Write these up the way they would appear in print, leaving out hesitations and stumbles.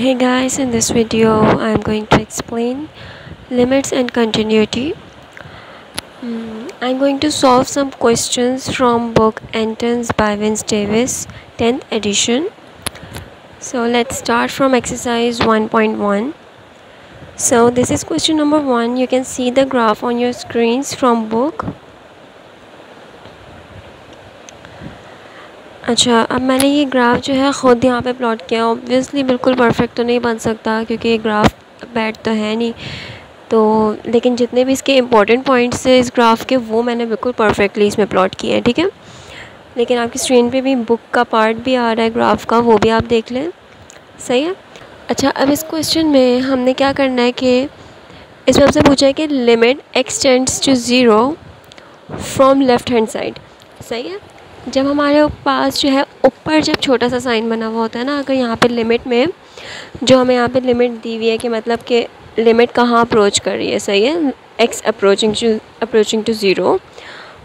Hey guys, in this video I am going to explain limits and continuity. I am going to solve some questions from book Entrance by Vince Davis, 10th edition. So let's start from exercise 1.1. So this is question number 1. You can see the graph on your screens from book. अच्छा, अब मैंने ये graph जो है ख़ुद यहाँ पे plot किया। ऑब्वियसली बिल्कुल परफेक्ट तो नहीं बन सकता क्योंकि ये ग्राफ बैड तो है नहीं, तो लेकिन जितने भी इसके इम्पॉर्टेंट पॉइंट्स है इस ग्राफ के वो मैंने बिल्कुल परफेक्टली इसमें प्लॉट किए हैं, ठीक है। लेकिन आपकी स्क्रीन पे भी बुक का पार्ट भी आ रहा है ग्राफ का, वो भी आप देख लें, सही है। अच्छा, अब इस क्वेश्चन में हमने क्या करना है कि इसमें हमसे पूछा है कि limit x tends to 0 from left hand side, सही है। जब हमारे पास जो है ऊपर जब छोटा सा साइन बना हुआ होता है ना, अगर यहाँ पे लिमिट में जो हमें यहाँ पे लिमिट दी हुई है कि मतलब कि लिमिट कहाँ अप्रोच कर रही है, सही है, x अप्रोचिंग टू 0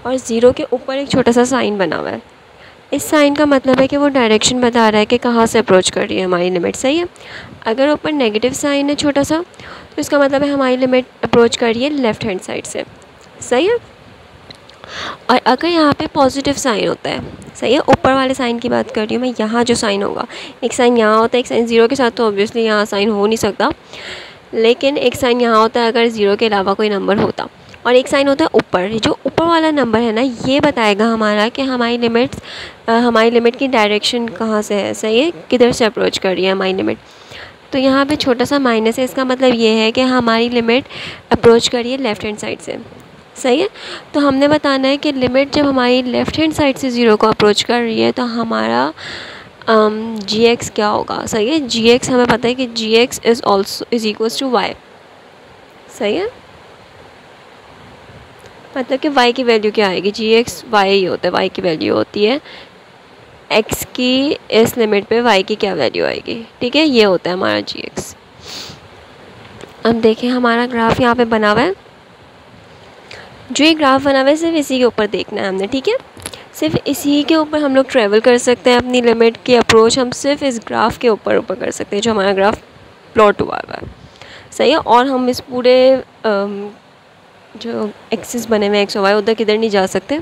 और 0 के ऊपर एक छोटा सा साइन बना हुआ है। इस साइन का मतलब है कि वो डायरेक्शन बता रहा है कि कहाँ से अप्रोच कर रही है हमारी लिमिट, सही है। अगर ऊपर नेगेटिव साइन है छोटा सा तो इसका मतलब है हमारी लिमिट अप्रोच कर रही है लेफ़्ट हैंड साइड से, सही है। और अगर यहाँ पे पॉजिटिव साइन होता है, सही है, ऊपर वाले साइन की बात कर रही हूँ मैं, यहाँ जो साइन होगा, एक साइन यहाँ होता है, एक साइन 0 के साथ, तो ऑब्वियसली यहाँ साइन हो नहीं सकता, लेकिन एक साइन यहाँ होता है अगर 0 के अलावा कोई नंबर होता, और एक साइन होता है ऊपर। जो ऊपर वाला नंबर है ना, ये बताएगा हमारा कि हमारी लिमिट की डायरेक्शन कहाँ से है, सही है, किधर से अप्रोच कर रही है हमारी लिमिट। तो यहाँ पे छोटा सा माइनस है, इसका मतलब ये है कि हमारी लिमिट अप्रोच कर रही है लेफ़्ट हैंड साइड से, सही है। तो हमने बताना है कि लिमिट जब हमारी लेफ़्ट हैंड साइड से 0 को अप्रोच कर रही है तो हमारा gx क्या होगा, सही है। gx हमें पता है कि gx is equals to y, सही है। मतलब कि y की वैल्यू क्या आएगी, gx y ही होता है, y की वैल्यू होती है x की इस लिमिट पे y की क्या वैल्यू आएगी, ठीक है, ये होता है हमारा gx। अब देखें हमारा ग्राफ यहाँ पे बना हुआ है, जो ये ग्राफ बना हुआ है सिर्फ इसी के ऊपर देखना है हमने, ठीक है। सिर्फ इसी के ऊपर हम लोग ट्रैवल कर सकते हैं, अपनी लिमिट की अप्रोच हम सिर्फ इस ग्राफ के ऊपर कर सकते हैं जो हमारा ग्राफ प्लॉट हुआ है, सही है। और हम इस पूरे जो एक्सिस बने हुए एक्स और वाई उधर किधर नहीं जा सकते,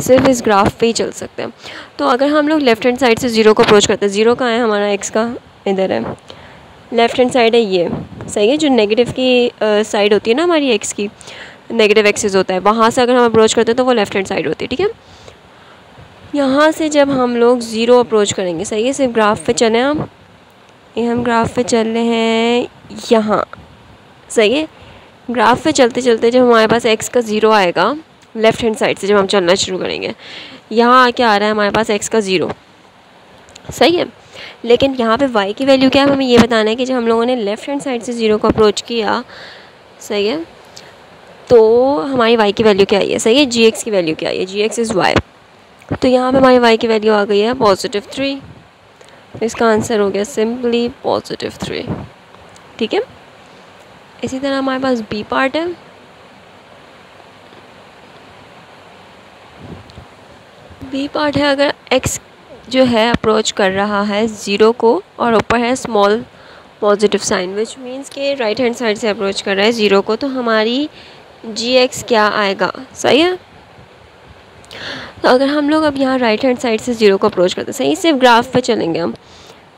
सिर्फ इस ग्राफ पे ही चल सकते हैं। तो अगर हम लोग लेफ़्ट हैंड साइड से 0 को अप्रोच करते हैं, 0 कहाँ है हमारा, एक्स का इधर है, लेफ़्ट हैंड साइड है ये, सही है। जो नेगेटिव की साइड होती है ना हमारी एक्स की, नेगेटिव एक्सिस होता है, वहाँ से अगर हम अप्रोच करते हैं तो वो लेफ़्ट हैंड साइड होती है, ठीक है। यहाँ से जब हम लोग 0 अप्रोच करेंगे, सही है, सिर्फ ग्राफ पे चलें हम ग्राफ पे चल रहे हैं यहाँ, सही है। ग्राफ पे चलते चलते जब हमारे पास x का 0 आएगा लेफ़्ट हैंड साइड से, जब हम चलना शुरू करेंगे, यहाँ आके आ रहा है हमारे पास x का 0, सही है। लेकिन यहाँ पे y की वैल्यू क्या है, हमें ये बताना है कि जब हम लोगों ने लेफ़्ट हैंड साइड से 0 को अप्रोच किया, सही है, तो हमारी y की वैल्यू क्या आई है, सही है, gx की वैल्यू क्या आई है, gx इज़ y। तो यहाँ पे हमारी y की वैल्यू आ गई है +3, तो इसका आंसर हो गया सिंपली +3, ठीक है। इसी तरह हमारे पास b पार्ट है। b पार्ट है अगर x जो है अप्रोच कर रहा है 0 को और ऊपर है small positive sign, which means कि राइट हैंड साइड से अप्रोच कर रहा है 0 को, तो हमारी gx क्या आएगा, सही है। तो अगर हम लोग अब यहाँ राइट हैंड साइड से 0 को अप्रोच करते हैं, सही, सिर्फ ग्राफ पे चलेंगे हम,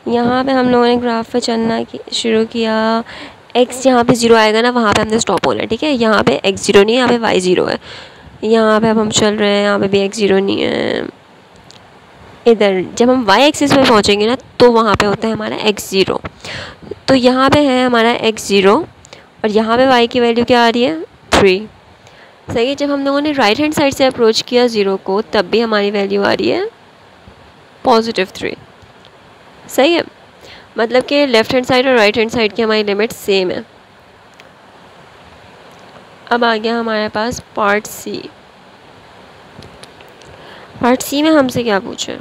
यहाँ पे हम लोगों ने ग्राफ पे चलना शुरू किया, x जहाँ पे 0 आएगा ना वहाँ पे हमने स्टॉप होना है, ठीक है। यहाँ पे x 0 नहीं है, यहाँ पे y 0 है, यहाँ पे अब हम चल रहे हैं, यहाँ पे भी x 0 नहीं है। इधर जब हम y एक्सिस पे पहुँचेंगे ना तो वहाँ पे होता है हमारा x 0, तो यहाँ पे है हमारा x 0 और यहाँ पे y की वैल्यू क्या आ रही है 3, सही है। जब हम लोगों ने राइट हैंड साइड से अप्रोच किया 0 को तब भी हमारी वैल्यू आ रही है +3, सही है। मतलब कि लेफ़्ट हैंड साइड और राइट हैंड साइड की हमारी लिमिट सेम है। अब आ गया हमारे पास पार्ट सी। पार्ट सी में हमसे क्या पूछे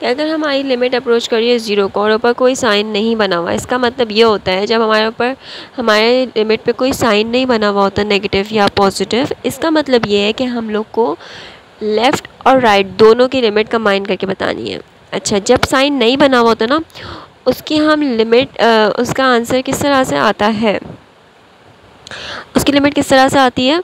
कि अगर हमारी लिमिट अप्रोच करिए 0 को और ऊपर कोई साइन नहीं बना हुआ, इसका मतलब ये होता है जब हमारे ऊपर हमारे लिमिट पे कोई साइन नहीं बना हुआ होता नेगेटिव या पॉजिटिव, इसका मतलब ये है कि हम लोग को लेफ़्ट और राइट दोनों की लिमिट कंबाइन करके बतानी है। अच्छा, जब साइन नहीं बना हुआ होता ना, उसकी हम लिमिट उसका आंसर किस तरह से आता है, उसकी लिमिट किस तरह से आती है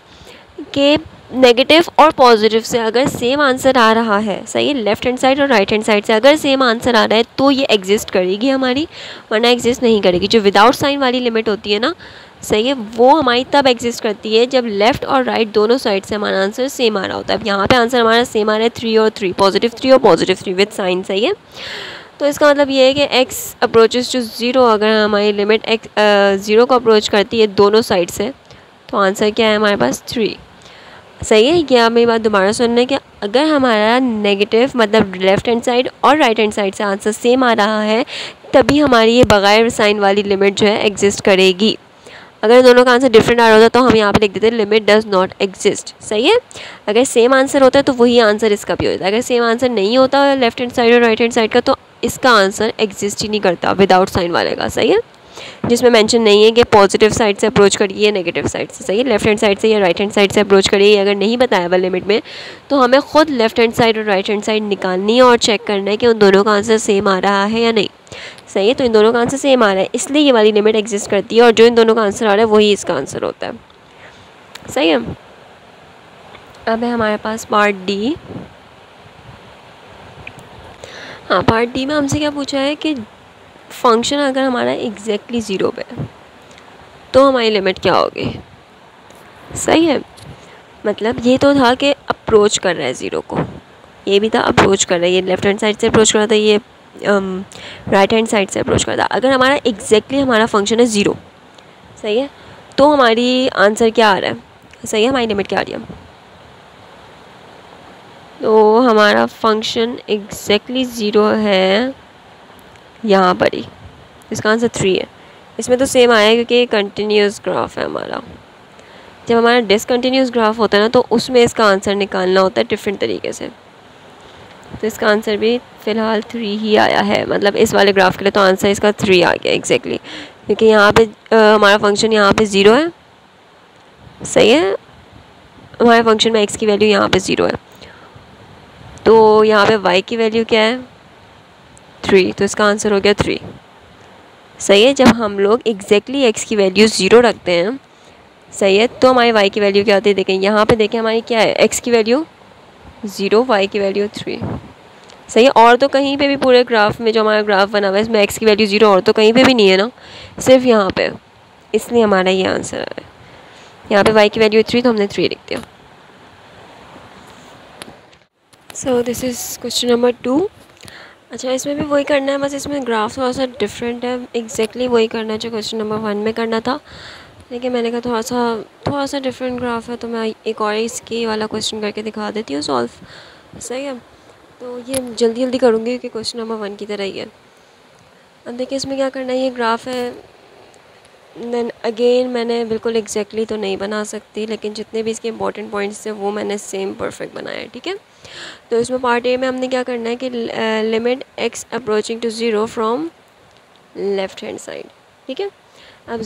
कि नेगेटिव और पॉजिटिव से अगर सेम आंसर आ रहा है, सही है, लेफ्ट हैंड साइड और राइट हैंड साइड से अगर सेम आंसर आ रहा है तो ये एग्जिस्ट करेगी हमारी, वरना एग्जिस्ट नहीं करेगी। जो विदाउट साइन वाली लिमिट होती है ना, सही है, वो हमारी तब एग्जिस्ट करती है जब लेफ़्ट और राइट दोनों साइड से हमारा आंसर सेम आ रहा होता है। अब यहाँ पे आंसर हमारा सेम आ रहा है 3 और 3, +3 और +3 विद साइन, सही है। तो इसका मतलब ये है कि x अप्रोचेस टू 0, अगर हमारी लिमिट x 0 को अप्रोच करती है दोनों साइड से, तो आंसर क्या है हमारे पास 3, सही है। ये आप मेरी बात दोबारा सुनना है कि अगर हमारा नेगेटिव मतलब लेफ़्ट हैंड साइड और राइट हैंड साइड से आंसर सेम आ रहा है, तभी हमारी ये बगैर साइन वाली लिमिट जो है एग्जिस्ट करेगी। अगर दोनों का आंसर डिफरेंट आ रहा होता तो हम यहाँ पे लिख देते हैं लिमिट डज नॉट एग्जिस्ट, सही है। अगर सेम आंसर होता है तो वही आंसर इसका भी होता है। अगर सेम आंसर नहीं होता लेफ्ट हैंड साइड और राइट हैंड साइड का, तो इसका आंसर एग्जिस्ट ही नहीं करता विदाउट साइन वाले का, सही है, जिसमें मेंशन नहीं है कि पॉजिटिव साइड से अप्रोच करिए या नेगेटिव साइड से, सही है, लेफ्ट हैंड साइड से या राइट हैंड साइड से अप्रोच करिए। अगर नहीं बताया हुआ लिमिट में, तो हमें खुद लेफ्ट हैंड साइड और राइट हैंड साइड निकालनी है और चेक करना है कि उन दोनों का आंसर सेम आ रहा है या नहीं, सही है। तो इन दोनों का आंसर सेम आ रहा है, इसलिए ये वाली लिमिट एग्जिस्ट करती है, और जो इन दोनों का आंसर आ रहा है वही इसका आंसर होता है, सही है। अब है हमारे पास पार्ट डी। हाँ, पार्ट डी में हमसे क्या पूछा है कि फंक्शन अगर हमारा एग्जैक्टली 0 पे तो हमारी लिमिट क्या होगी, सही है। मतलब ये तो था कि अप्रोच कर रहा है 0 को, ये भी था अप्रोच कर रहा है, ये लेफ्ट हैंड साइड से अप्रोच कर रहा था, ये राइट हैंड साइड से अप्रोच कर रहा था। अगर हमारा एग्जैक्टली हमारा फंक्शन है 0, सही है, तो हमारी आंसर क्या आ रहा है, सही है, हमारी लिमिट क्या आ रही है। तो हमारा फंक्शन एग्जैक्टली 0 है यहाँ पर ही, इसका आंसर 3 है। इसमें तो सेम आया क्योंकि ये कंटिन्यूस ग्राफ है हमारा। जब हमारा डिसकंटिन्यूस ग्राफ होता है ना, तो उसमें इसका आंसर निकालना होता है डिफरेंट तरीके से। तो इसका आंसर भी फ़िलहाल 3 ही आया है, मतलब इस वाले ग्राफ के लिए तो आंसर इसका 3 आ गया एग्जैक्टली, क्योंकि यहाँ पे हमारा फंक्शन यहाँ पे 0 है, सही है, हमारे फंक्शन में x की वैल्यू यहाँ पे 0 है, तो यहाँ पे y की वैल्यू क्या है 3, तो इसका आंसर हो गया 3, सही है। जब हम लोग एग्जैक्टली x की वैल्यू 0 रखते हैं, सही है, तो हमारी y की वैल्यू क्या आती है, देखें यहाँ पे, देखें हमारी क्या है, x की वैल्यू 0, y की वैल्यू 3, सही है। और तो कहीं पे भी पूरे ग्राफ में जो हमारा ग्राफ बना हुआ है इसमें x की वैल्यू 0 और तो कहीं पे भी नहीं है ना, सिर्फ यहाँ पे, इसलिए हमारा ये आंसर है। यहाँ पे y की वैल्यू 3 तो हमने 3 लिख दिया। So this is question number 2। अच्छा, इसमें भी वही करना है, बस इसमें ग्राफ थोड़ा सा डिफरेंट है, एग्जैक्टली वही करना है जो क्वेश्चन नंबर 1 में करना था, लेकिन मैंने कहा थोड़ा सा डिफरेंट ग्राफ है, तो मैं एक और इसकी वाला क्वेश्चन करके दिखा देती हूँ सॉल्व, सही है। तो ये जल्दी जल्दी करूँगी क्योंकि क्वेश्चन नंबर 1 की तरह ही है। अब देखिए इसमें क्या करना है, ये ग्राफ है, देन अगेन मैंने बिल्कुल एग्जैक्टली तो नहीं बना सकती, लेकिन जितने भी इसके इंपॉर्टेंट पॉइंट्स थे वो मैंने सेम परफेक्ट बनाया है, ठीक है। तो इसमें पार्ट ए में हमने क्या करना है कि limit x approaching to 0 from left hand side, ठीक है। अब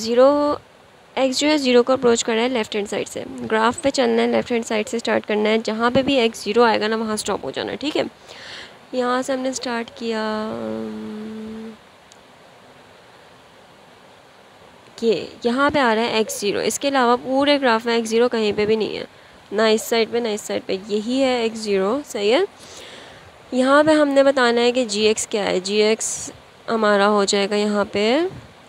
x जो है 0 को अप्रोच कर रहा है लेफ्ट हैंड साइड से, ग्राफ पे चलना है, लेफ्ट हैंड साइड से स्टार्ट करना है, जहाँ पे भी x 0 आएगा ना वहाँ स्टॉप हो जाना है, ठीक है। यहाँ से हमने स्टार्ट किया, ये यहाँ पे आ रहा है x 0, इसके अलावा पूरे ग्राफ में x 0 कहीं पे भी नहीं है, ना इस साइड पे ना इस साइड पे, यही है x 0, सही है। यहाँ पे हमने बताना है कि gx क्या है, gx हमारा हो जाएगा यहाँ पे,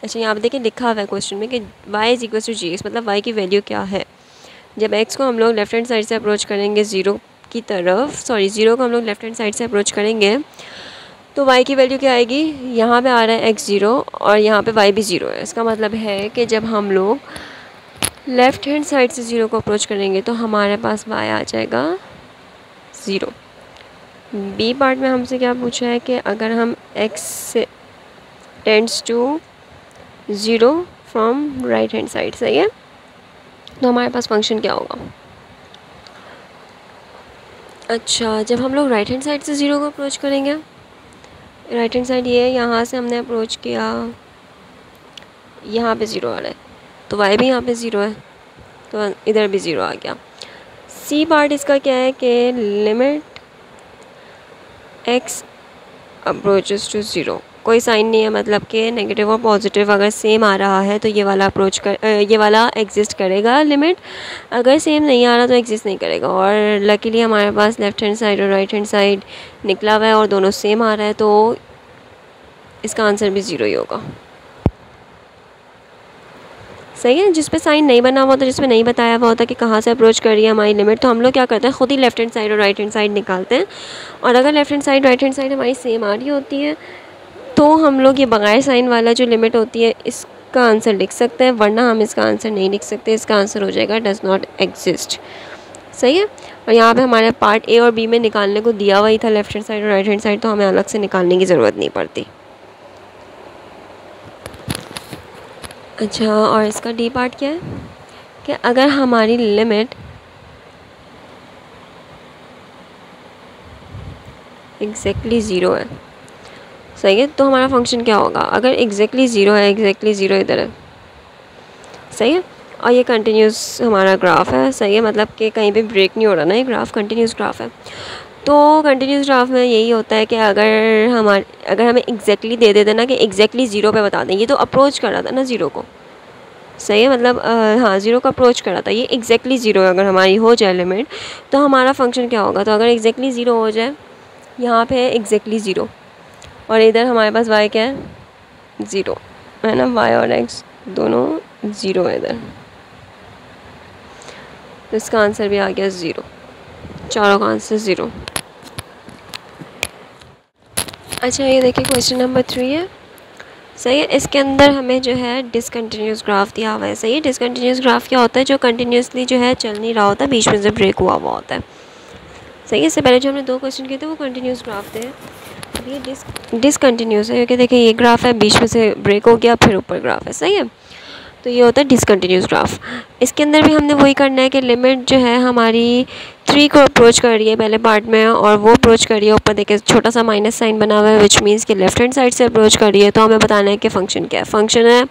अच्छा यहाँ पे देखिए लिखा हुआ है क्वेश्चन में कि y is equal to gx, मतलब y की वैल्यू क्या है। जब x को हम लोग लेफ्ट हैंड साइड से अप्रोच करेंगे 0 की तरफ, सॉरी 0 को हम लोग लेफ्ट हैंड साइड से अप्रोच करेंगे, तो y की वैल्यू क्या आएगी, यहाँ पे आ रहा है x 0 और यहाँ पे y भी 0 है। इसका मतलब है कि जब हम लोग लेफ़्ट हैंड साइड से 0 को अप्रोच करेंगे तो हमारे पास y आ जाएगा 0। बी पार्ट में हमसे क्या पूछा है कि अगर हम x से tends to 0 from right hand side, सही है, तो हमारे पास फंक्शन क्या होगा। अच्छा, जब हम लोग राइट हैंड साइड से 0 को अप्रोच करेंगे, राइट हैंड साइड ये है, यहाँ से हमने अप्रोच किया, यहाँ पे 0 आ रहा है, तो y भी यहाँ पे 0 है, तो इधर भी 0 आ गया, सी पार्ट इसका क्या है कि limit x approaches to zero, कोई साइन नहीं है, मतलब कि नेगेटिव और पॉजिटिव अगर सेम आ रहा है तो ये वाला एग्जिस्ट करेगा लिमिट, अगर सेम नहीं आ रहा तो एग्जिस्ट नहीं करेगा। और लकीली हमारे पास लेफ़्ट हैंड साइड और राइट हैंड साइड निकला हुआ है और दोनों सेम आ रहा है, तो इसका आंसर भी ज़ीरो ही होगा। सही है। जिस पे साइन नहीं बना हुआ होता, जिस पे नहीं बताया हुआ होता कि कहाँ से अप्रोच कर रही है हमारी लिमिट, तो हम लोग क्या करते हैं, ख़ुद ही लेफ़्ट हैंड साइड और राइट हैंड साइड निकालते हैं। और अगर left hand side right hand side हमारी सेम आ रही होती है तो हम लोग ये बगैर साइन वाला जो लिमिट होती है इसका आंसर लिख सकते हैं, वरना हम इसका आंसर नहीं लिख सकते। इसका आंसर हो जाएगा डज़ नॉट एग्जिस्ट। सही है। और यहाँ पे हमारे पार्ट ए और बी में निकालने को दिया हुआ ही था लेफ़्ट हैंड साइड और राइट हैंड साइड, तो हमें अलग से निकालने की ज़रूरत नहीं पड़ती। अच्छा, और इसका डी पार्ट क्या है कि अगर हमारी लिमिट एग्जैक्टली ज़ीरो है, सही है, तो हमारा फंक्शन क्या होगा। अगर एग्जैक्टली ज़ीरो है, एग्जैक्टली ज़ीरो इधर है, सही है, और ये कंटिन्यूस हमारा ग्राफ है, सही है, मतलब कि कहीं पे ब्रेक नहीं हो रहा ना, ये ग्राफ कंटिन्यूस ग्राफ है। तो कंटिन्यूस ग्राफ में यही होता है कि अगर हमें एग्जैक्टली दे देते ना कि एग्जैक्टली ज़ीरो पे बता दें, ये तो अप्रोच कर रहा था ना ज़ीरो को, सही है, मतलब हाँ ज़ीरो को अप्रोच कर रहा था, ये एग्जैक्टली ज़ीरो अगर हमारी हो जाए लिमिट, तो हमारा फंक्शन क्या होगा। तो अगर एग्जैक्टली ज़ीरो हो जाए, यहाँ पे है एग्जैक्टली ज़ीरो और इधर हमारे पास y क्या है, ज़ीरो है ना, y और x दोनों ज़ीरो है इधर, तो इसका आंसर भी आ गया ज़ीरो, चारों का आंसर ज़ीरो। अच्छा, ये देखिए क्वेश्चन नंबर 3 है, सही है। इसके अंदर हमें जो है डिसकंटिन्यूस ग्राफ दिया हुआ है, सही है। डिसकंटिन्यूस ग्राफ क्या होता है, जो कंटिन्यूसली जो है चल नहीं रहा होता, बीच में से ब्रेक हुआ होता है, सही है। इससे पहले जो हमने 2 क्वेश्चन किए थे वो कंटिन्यूस ग्राफ थे, अब ये डिसकंटिन्यूस है, क्योंकि देखिए ये ग्राफ है, बीच में से ब्रेक हो गया, फिर ऊपर ग्राफ है, सही है, तो ये होता है डिसकंटिन्यूस ग्राफ। इसके अंदर भी हमने वही करना है कि लिमिट जो है हमारी 3 को अप्रोच कर रही है पहले पार्ट में, और वो अप्रोच कर रही है, ऊपर देखिए छोटा सा माइनस साइन बना हुआ है, विच मीन्स कि लेफ्ट हैंड साइड से अप्रोच कर रही है। तो हमें बताना है कि फ़ंक्शन क्या है। फंक्शन है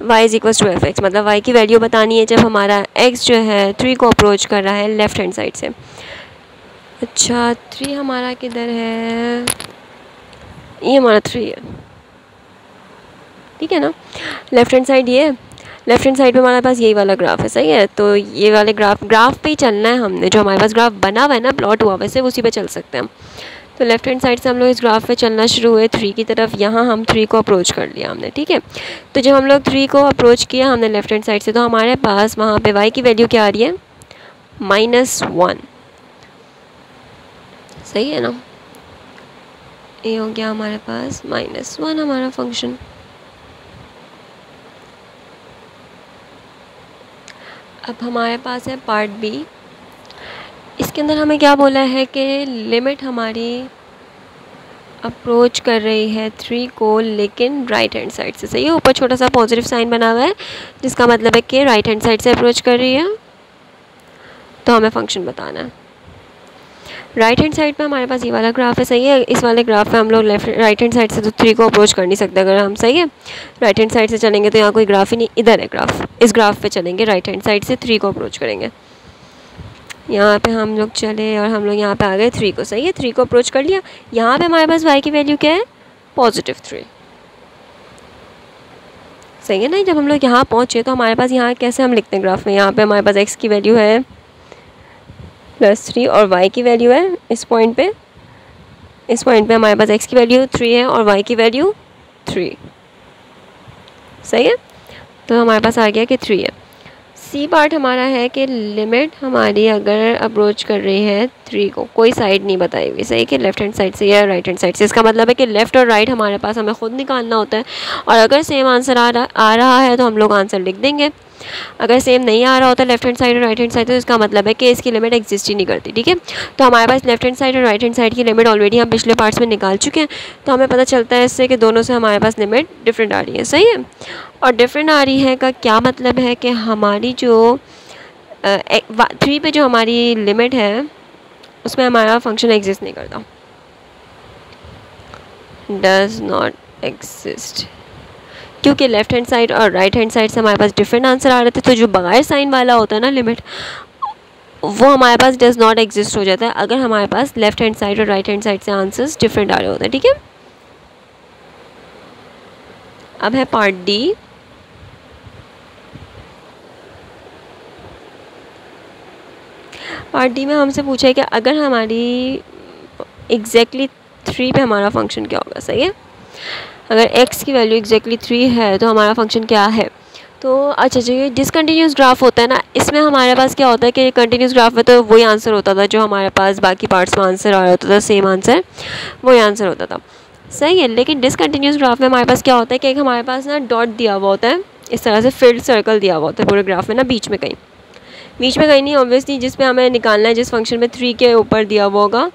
y = f(x), मतलब y की वैल्यू बतानी है जब हमारा x जो है 3 को अप्रोच कर रहा है लेफ़्ट हैंड साइड से। अच्छा, 3 हमारा किधर है, ये हमारा 3 है, ठीक है ना, लेफ़्ट हैंड साइड ये है, लेफ़्ट हैंड साइड पे हमारे पास यही वाला ग्राफ है, सही है। तो ये वाले ग्राफ पे ही चलना है हमने, जो हमारे पास ग्राफ बना हुआ है ना, प्लॉट हुआ, वैसे उसी पे चल सकते हैं हम। तो लेफ़्ट हैंड साइड से हम लोग इस ग्राफ पे चलना शुरू हुए 3 की तरफ, यहाँ हम 3 को अप्रोच कर लिया हमने, ठीक है। तो जब हम लोग 3 को अप्रोच किया हमने लेफ़्ट हैंड साइड से, तो हमारे पास वहाँ पे y की वैल्यू क्या आ रही है, -1, सही है ना, ये हो गया हमारे पास -1 हमारा फंक्शन। अब हमारे पास है पार्ट बी, इसके अंदर हमें क्या बोला है कि लिमिट हमारी अप्रोच कर रही है 3 को, लेकिन राइट हैंड साइड से, सही है, ऊपर छोटा सा पॉजिटिव साइन बना हुआ है जिसका मतलब है कि राइट हैंड साइड से अप्रोच कर रही है, तो हमें फंक्शन बताना है। राइट हैंड साइड पे हमारे पास ये वाला ग्राफ है, सही है, इस वाले ग्राफ पे हम लोग राइट हैंड साइड से तो 3 को अप्रोच कर नहीं सकते अगर हम, सही है, राइट हैंड साइड से चलेंगे तो यहाँ कोई ग्राफ ही नहीं, इधर है ग्राफ, इस ग्राफ पे चलेंगे, राइट हैंड साइड से 3 को अप्रोच करेंगे। यहाँ पे हम लोग चले और हम लोग यहाँ पे आ गए 3 को, सही है, 3 को अप्रोच कर लिया। यहाँ पे हमारे पास y की वैल्यू क्या है, +3, सही है ना। जब हम लोग यहाँ पहुँचे तो हमारे पास यहाँ कैसे हम लिखते हैं ग्राफ में, यहाँ पे हमारे पास x की वैल्यू है +3 और y की वैल्यू है इस पॉइंट पे हमारे पास x की वैल्यू 3 है और y की वैल्यू 3, सही है, तो हमारे पास आ गया कि 3 है। सी पार्ट हमारा है कि लिमिट हमारी अगर अप्रोच कर रही है 3 को, कोई साइड नहीं बताई हुई, सही, कि लेफ़्ट हैंड साइड से या राइट हैंड साइड से, इसका मतलब है कि लेफ़्ट और राइट हमारे पास हमें खुद निकालना होता है, और अगर सेम आंसर आ रहा है तो हम लोग आंसर लिख देंगे, अगर सेम नहीं आ रहा होता लेफ्ट हैंड साइड और राइट हैंड साइड, तो इसका मतलब है कि इसकी लिमिट एग्जिस्ट ही नहीं करती, ठीक है। तो हमारे पास लेफ्ट हैंड साइड और राइट हैंड साइड की लिमिट ऑलरेडी हम पिछले पार्ट्स में निकाल चुके हैं, तो हमें पता चलता है इससे कि दोनों से हमारे पास लिमिट डिफरेंट आ रही है, सही है। और डिफरेंट आ रही है का क्या मतलब है कि हमारी जो 3 पे जो हमारी लिमिट है उसमें हमारा फंक्शन एग्जिस्ट नहीं करता, डज नॉट एग्जिस्ट, क्योंकि लेफ़्ट हैंड साइड और राइट हैंड साइड से हमारे पास डिफरेंट आंसर आ रहे थे। तो जो बगैर साइन वाला होता है ना लिमिट, वो हमारे पास डज नॉट एग्जिस्ट हो जाता है अगर हमारे पास लेफ्ट हैंड साइड और राइट हैंड साइड से आंसर्स डिफरेंट आ रहे होते हैं। ठीक है, अब है पार्ट डी। पार्ट डी में हमसे पूछा है कि अगर हमारी एग्जैक्टली 3 पे हमारा फंक्शन क्या होगा। सही है, अगर x की वैल्यू एग्जैक्टली 3 है तो हमारा फंक्शन क्या है। तो अच्छा ये डिसकंटिन्यूस ग्राफ होता है ना, इसमें हमारे पास क्या होता है कि कंटिन्यूस ग्राफ में तो वही आंसर होता था जो हमारे पास बाकी पार्ट्स में आंसर आ रहा होता था, सेम आंसर वही आंसर होता था। सही है, लेकिन डिसकंटिन्यूस ग्राफ में हमारे पास क्या होता है कि एक हमारे पास ना डॉट दिया हुआ होता है, इस तरह से फिल्ड सर्कल दिया हुआ होता है पूरे ग्राफ में ना, बीच में कहीं नहीं ऑब्वियसली, जिस पे हमें निकालना है, जिस फंक्शन में 3 के ऊपर दिया हुआ होगा,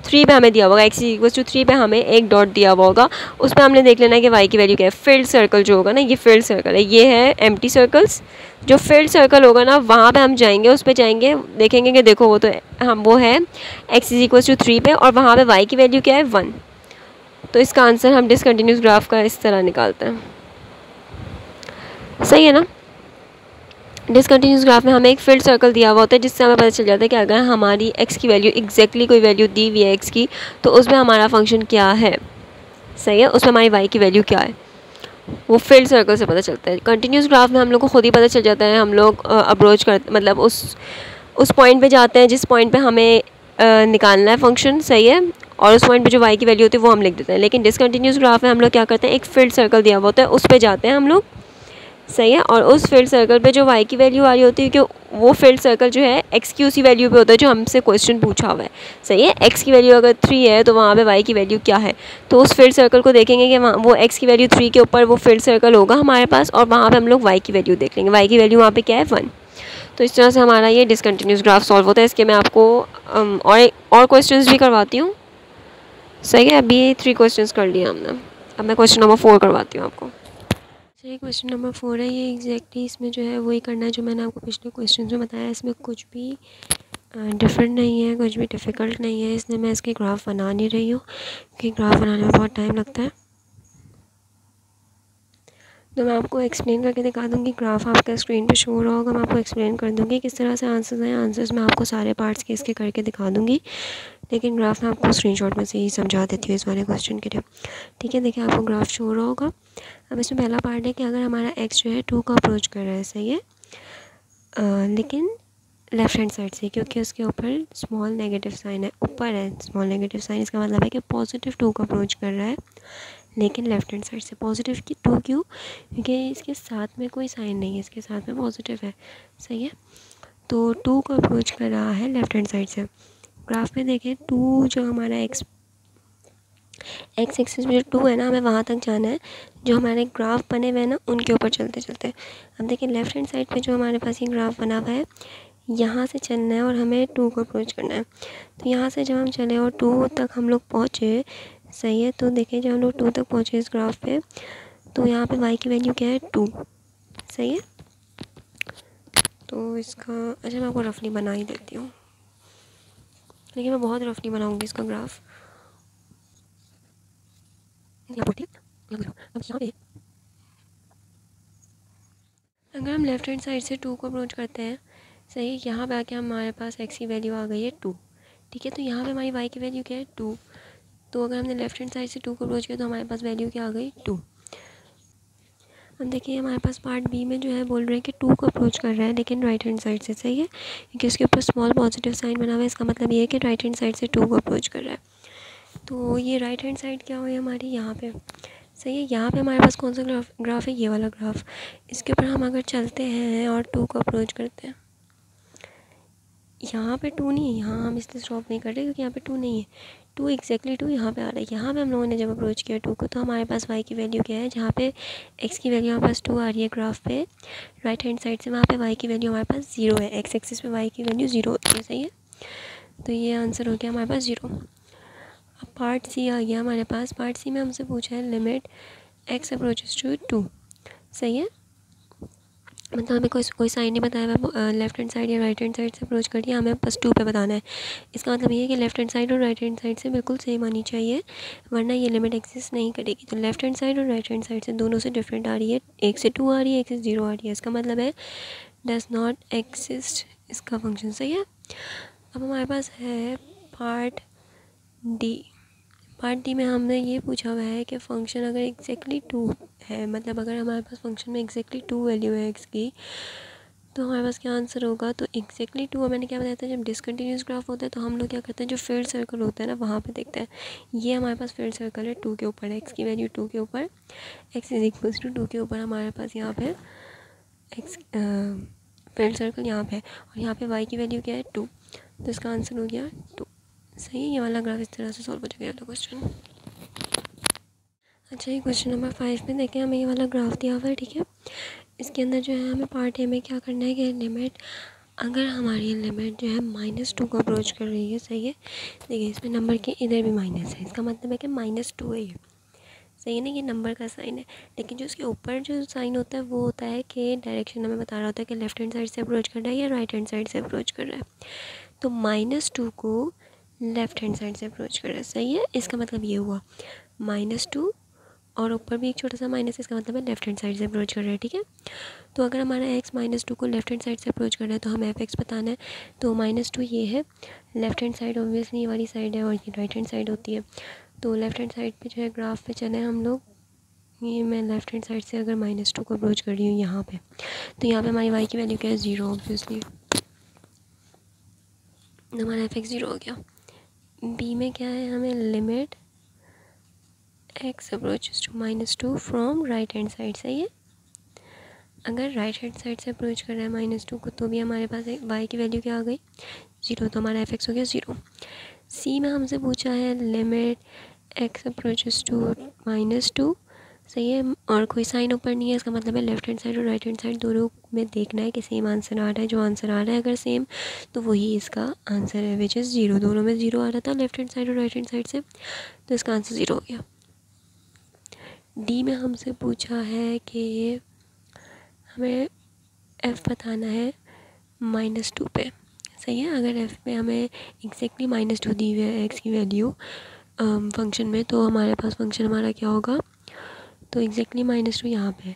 3 पे हमें दिया होगा x=3 पे हमें एक डॉट दिया हुआ होगा, उस पर हमने देख लेना है कि y की वैल्यू क्या है। फील्ड सर्कल जो होगा ना, ये फील्ड सर्कल है, ये है एम्प्टी सर्कल्स। जो फील्ड सर्कल होगा ना वहाँ पे हम जाएंगे, उस पर जाएंगे, देखेंगे कि देखो वो तो वो है x=3 पे और वहाँ पे y की वैल्यू क्या है 1। तो इसका आंसर हम डिसकंटिन्यूस ग्राफ का इस तरह निकालते हैं। सही है ना, डिसकंटिन्यूस ग्राफ में हमें एक फील्ड सर्कल दिया हुआ होता है जिससे हमें पता चल जाता है कि अगर हमारी x की वैल्यू एग्जैक्टली कोई वैल्यू दी हुई है x की, तो उसमें हमारा फंक्शन क्या है। सही है, उसमें हमारी y की वैल्यू क्या है, वो फील्ड सर्कल से पता चलता है। कंटिन्यूस ग्राफ में हम लोग को खुद ही पता चल जाता है, हम लोग अप्रोच करते मतलब उस पॉइंट पे जाते हैं जिस पॉइंट पे हमें निकालना है फंक्शन। सही है, और उस पॉइंट पे जो y की वैल्यू होती है वो हम लिख देते हैं। लेकिन डिसकंटिन्यूस ग्राफ में हम लोग क्या करते हैं, एक फील्ड सर्कल दिया हुआ होता है, उस पर जाते हैं हम लोग। सही है, और उस फील्ड सर्कल पे जो y की वैल्यू आ रही होती है, क्योंकि वो फील्ड सर्कल जो है x की उसी वैल्यू पे होता है जो हमसे क्वेश्चन पूछा हुआ है। सही है, x की वैल्यू अगर 3 है तो वहाँ पे y की वैल्यू क्या है, तो उस फील्ड सर्कल को देखेंगे कि वो x की वैल्यू 3 के ऊपर वो फील्ड सर्कल होगा हमारे पास, और वहाँ पर हम लोग y की वैल्यू देख लेंगे। y की वैल्यू वहाँ पर क्या है 1। तो इस तरह से हमारा ये डिसकंटिन्यूस ग्राफ सॉल्व होता है। इसके मैं आपको और क्वेश्चन भी करवाती हूँ। सही है, अभी 3 क्वेश्चन कर लिए हमने, अब मैं क्वेश्चन नंबर 4 करवाती हूँ आपको। ये क्वेश्चन नंबर 4 है, ये एग्जैक्टली इसमें जो है वही करना है जो मैंने आपको पिछले क्वेश्चन में बताया। इसमें कुछ भी डिफरेंट नहीं है, कुछ भी डिफ़िकल्ट नहीं है, इसलिए मैं इसके ग्राफ बना नहीं रही हूँ क्योंकि ग्राफ बनाने में बहुत टाइम लगता है। तो मैं आपको एक्सप्लेन करके दिखा दूँगी, ग्राफ आपका स्क्रीन पे शो हो रहा होगा, मैं आपको एक्सप्लेन कर दूँगी किस तरह से आंसर्स हैं। आंसर्स मैं आपको सारे पार्ट्स के इसके करके दिखा दूँगी, लेकिन ग्राफ मैं आपको स्क्रीनशॉट में से ही समझा देती हूँ इस वाले क्वेश्चन के लिए। ठीक है, देखिए आपको ग्राफ शो हो रहा होगा। अब इसमें पहला पार्ट है कि अगर हमारा x जो है 2 का अप्रोच कर रहा है। सही है, लेकिन लेफ़्ट हैंड साइड से, क्योंकि उसके ऊपर स्मॉल नेगेटिव साइन है, ऊपर है स्मॉल नेगेटिव साइन, इसका मतलब है कि पॉजिटिव 2 का अप्रोच कर रहा है, लेकिन लेफ़्ट हैंड साइड से। पॉजिटिव की 2 क्यों, क्योंकि इसके साथ में कोई साइन नहीं है, इसके साथ में पॉजिटिव है। सही है, तो 2 का अप्रोच कर रहा है लेफ़्ट हैंड साइड से। ग्राफ में देखें 2 जो हमारा एक्स एक्सिस में जो 2 है ना, हमें वहाँ तक जाना है जो हमारे ग्राफ बने हुए हैं ना उनके ऊपर चलते चलते। अब देखिए लेफ़्ट हैंड साइड पे जो हमारे पास ये ग्राफ बना हुआ है, यहाँ से चलना है और हमें 2 को अप्रोच करना है। तो यहाँ से जब हम चले और 2 तक हम लोग पहुँचे। सही है, तो देखिए जब हम लोग 2 तक पहुँचे इस ग्राफ पे, तो यहाँ पे y की वैल्यू क्या है 2। सही है, तो इसका अच्छा मैं आपको रफली बना ही देती हूँ, लेकिन मैं बहुत रफली बनाऊँगी इसका ग्राफ। अगर हम लेफ़्ट हैंड साइड से 2 को अप्रोच करते हैं, सही है, यहाँ पे आके हमारे पास x की वैल्यू आ गई है 2। ठीक है, तो यहाँ पे हमारी y की वैल्यू क्या है 2। तो अगर हमने लेफ़्ट हैंड साइड से 2 को अप्रोच किया तो हमारे पास वैल्यू क्या आ गई 2। अब देखिए हमारे पास पार्ट बी में जो है बोल रहे हैं कि 2 को अप्रोच कर रहा है लेकिन राइट हैंड साइड से। सही है, क्योंकि उसके ऊपर स्मॉल पॉजिटिव साइन बना हुआ है, इसका मतलब ये है कि राइट हैंड साइड से 2 को अप्रोच कर रहा है। तो ये राइट हैंड साइड क्या हुई हमारी यहाँ पे। सही है, यहाँ पे हमारे पास कौन सा ग्राफ है, ये वाला ग्राफ। इसके ऊपर हम अगर चलते हैं और 2 को अप्रोच करते हैं, यहाँ पे 2 नहीं है, यहाँ हम इसलिए स्टॉप नहीं कर रहे क्योंकि यहाँ पे 2 नहीं है। 2 एग्जैक्टली 2 यहाँ पे आ रहा है। यहाँ पे हम लोगों ने जब अप्रोच किया 2 को, तो हमारे पास y की वैल्यू क्या है, जहाँ पे x की वैल्यू हमारे पास 2 आ रही है ग्राफ पे राइट हैंड साइड से, वहाँ पे y की वैल्यू हमारे पास 0 है। x एक्सिस पे y की वैल्यू 0 होती है। सही है, तो ये आंसर हो गया हमारे पास 0। अब पार्ट सी आ गया हमारे पास। पार्ट सी में हमसे पूछा है लिमिट x अप्रोचेस टू 2। सही है, मतलब हमें कोई साइन नहीं बताया हुआ, लेफ्ट हैंड साइड या राइट हैंड साइड से अप्रोच कर दिया, हमें बस 2 पे बताना है। इसका मतलब ये है कि लेफ्ट हैंड साइड और राइट हैंड साइड से बिल्कुल सेम आनी चाहिए, वरना ये लिमिट एग्जिस्ट नहीं करेगी। तो लेफ्ट हैंड साइड और राइट हैंड साइड से दोनों से डिफरेंट आ रही है, एक से 2 आ रही है, एक से 0 आ रही है, इसका मतलब है डज नॉट एग्जिस्ट इसका फंक्शन। सही है, अब हमारे पास है पार्ट डी। पार्ट डी में हमने ये पूछा हुआ है कि फ़ंक्शन अगर एग्जैक्टली 2 है, मतलब अगर हमारे पास फ़ंक्शन में एग्जैक्टली 2 वैल्यू है एक्स की, तो हमारे पास क्या आंसर होगा। तो एग्जैक्टली 2, मैंने क्या बताया था, जब डिसकंटिन्यूस ग्राफ होता है तो हम लोग क्या करते हैं, जो फील्ड सर्कल होता है ना वहाँ पे देखते हैं। ये हमारे पास फील्ड सर्कल है 2 के ऊपर, एक्स की वैल्यू 2 के ऊपर, एक्स इज इक्वल्स टू 2 के ऊपर हमारे पास यहाँ पे एक्स फील्ड सर्कल यहाँ पे, और यहाँ पे वाई की वैल्यू क्या है 2, तो इसका आंसर हो गया 2। सही है, ये वाला ग्राफ इस तरह से सॉल्व हो जाएगा तो क्वेश्चन। अच्छा, ये क्वेश्चन नंबर 5 में देखें, हमें ये वाला ग्राफ दिया हुआ है, ठीक है। इसके अंदर जो है हमें पार्ट ए में क्या करना है कि लिमिट, अगर हमारी लिमिट जो है -2 को अप्रोच कर रही है, सही है। देखिए इसमें नंबर के इधर भी माइनस है, इसका मतलब है कि -2 है ये, सही है ना, ये नंबर का साइन है। लेकिन जो उसके ऊपर जो साइन होता है वो होता है कि डायरेक्शन हमें बता रहा होता है कि लेफ्ट हैंड साइड से अप्रोच कर रहा है या राइट हैंड साइड से अप्रोच कर रहा है। तो -2 को लेफ्ट हैंड साइड से अप्रोच कर रहा है, सही है। इसका मतलब ये हुआ -2 और ऊपर भी एक छोटा सा माइनस, इसका मतलब है लेफ्ट हैंड साइड से अप्रोच कर रहा है, ठीक है। तो अगर हमारा x -2 को लेफ्ट हैंड साइड से अप्रोच कर रहा है तो हमें f(x) बताना है। तो -2 ये है, लेफ्ट हैंड साइड ऑब्वियसली ये वाली साइड है और ये राइट हैंड साइड होती है। तो लेफ्ट हैंड साइड पे जो है ग्राफ पे चले हम लोग, ये मैं लेफ्ट हैंड साइड से अगर -2 को अप्रोच कर रही हूँ यहाँ पे, तो यहाँ पे हमारी y की वैल्यू क्या है 0 ऑब्वियसली, हमारा f(x) 0 हो गया। b में क्या है, हमें limit x approaches to -2 from right hand side, सही है। अगर राइट हैंड साइड से अप्रोच कर रहा है -2 को, तो भी हमारे पास एक y की वैल्यू क्या आ गई 0, तो हमारा f(x) हो गया 0। c में हमसे पूछा है लिमिट x अप्रोचेस टू -2, सही है, और कोई साइन ऊपर नहीं है, इसका मतलब है लेफ्ट हैंड साइड और राइट हैंड साइड दोनों में देखना है कि सेम आंसर आ रहा है। जो आंसर आ रहा है अगर सेम, तो वही इसका आंसर है, विच इज़ 0। दोनों में 0 आ रहा था लेफ्ट हैंड साइड और राइट हैंड साइड से, तो इसका आंसर 0 हो गया। डी में हमसे पूछा है कि हमें f बताना है -2 पे, सही है। अगर f पे हमें एग्जैक्टली -2 दी हुई है x की वैल्यू फंक्शन में, तो हमारे पास फंक्शन हमारा क्या होगा, तो एग्जैक्टली -2 यहाँ पे है।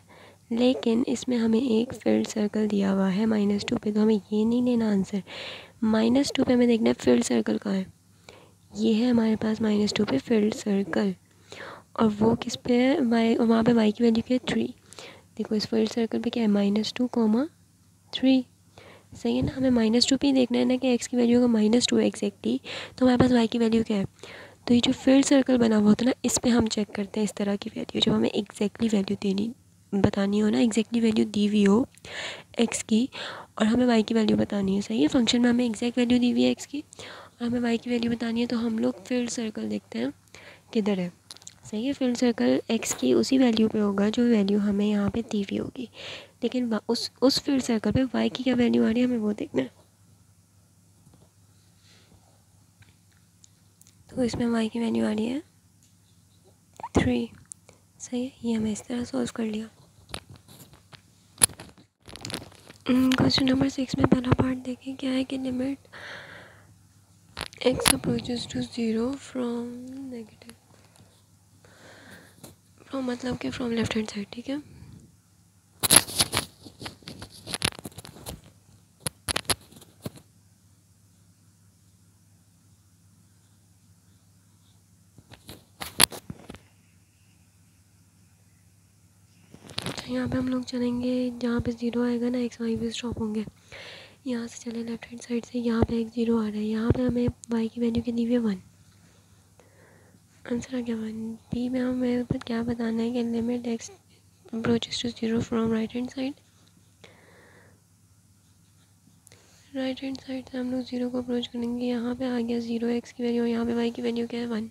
लेकिन इसमें हमें एक फील्ड सर्कल दिया हुआ है -2 पे, तो हमें ये नहीं लेना आंसर। -2 पे हमें देखना है फील्ड सर्कल कहाँ है, ये है हमारे पास -2 पे फील्ड सर्कल, और वो किस पे है, y, वहाँ पे y की वैल्यू क्या है 3। देखो इस फील्ड सर्कल पे क्या है -2, 3, सही है ना। हमें -2 पे ही देखना है ना कि x की वैल्यू अगर -2 है एग्जैक्टली, तो हमारे पास y की वैल्यू क्या है। तो ये जो फील्ड सर्कल बना हुआ होता है ना, इस पे हम चेक करते हैं इस तरह की वैल्यू, जब हमें एग्जैक्टली वैल्यू देनी बतानी हो ना, एग्जैक्टली वैल्यू दी हुई हो x की और हमें y की वैल्यू बतानी है, सही है। फंक्शन में हमें एग्जैक्ट वैल्यू दी हुई है x की और हमें y की वैल्यू बतानी है, तो हम लोग फील्ड सर्कल देखते हैं किधर है, सही है। फील्ड सर्कल x की उसी वैल्यू पे होगा जो वैल्यू हमें यहाँ पे दी हुई होगी, लेकिन उस फील्ड सर्कल पे y की क्या वैल्यू आ रही है हमें वो देखना है। तो इसमें y की वैल्यू आ रही है 3, सही है। ये हमें इस तरह सॉल्व कर लिया। क्वेश्चन नंबर 6 में पहला पार्ट देखें, क्या है कि limit x approaches to 0 from negative, from मतलब कि फ्रॉम लेफ्ट हैंड साइड, ठीक है। यहाँ पे हम लोग चलेंगे, जहाँ पे 0 आएगा ना x y पे स्टॉप होंगे। यहाँ से चले लेफ्ट हैंड साइड से, यहाँ पे एक 0 आ रहा है, यहाँ पे हमें y की वैल्यू की दी हुई है 1, आंसर आ गया 1। बी में हमें क्या बताना है कि limit x approaches to 0 from right hand side, right hand side से हम लोग 0 को अप्रोच करेंगे। यहाँ पे आ गया 0 x की वैल्यू, यहाँ पे y की वैल्यू क्या है 1।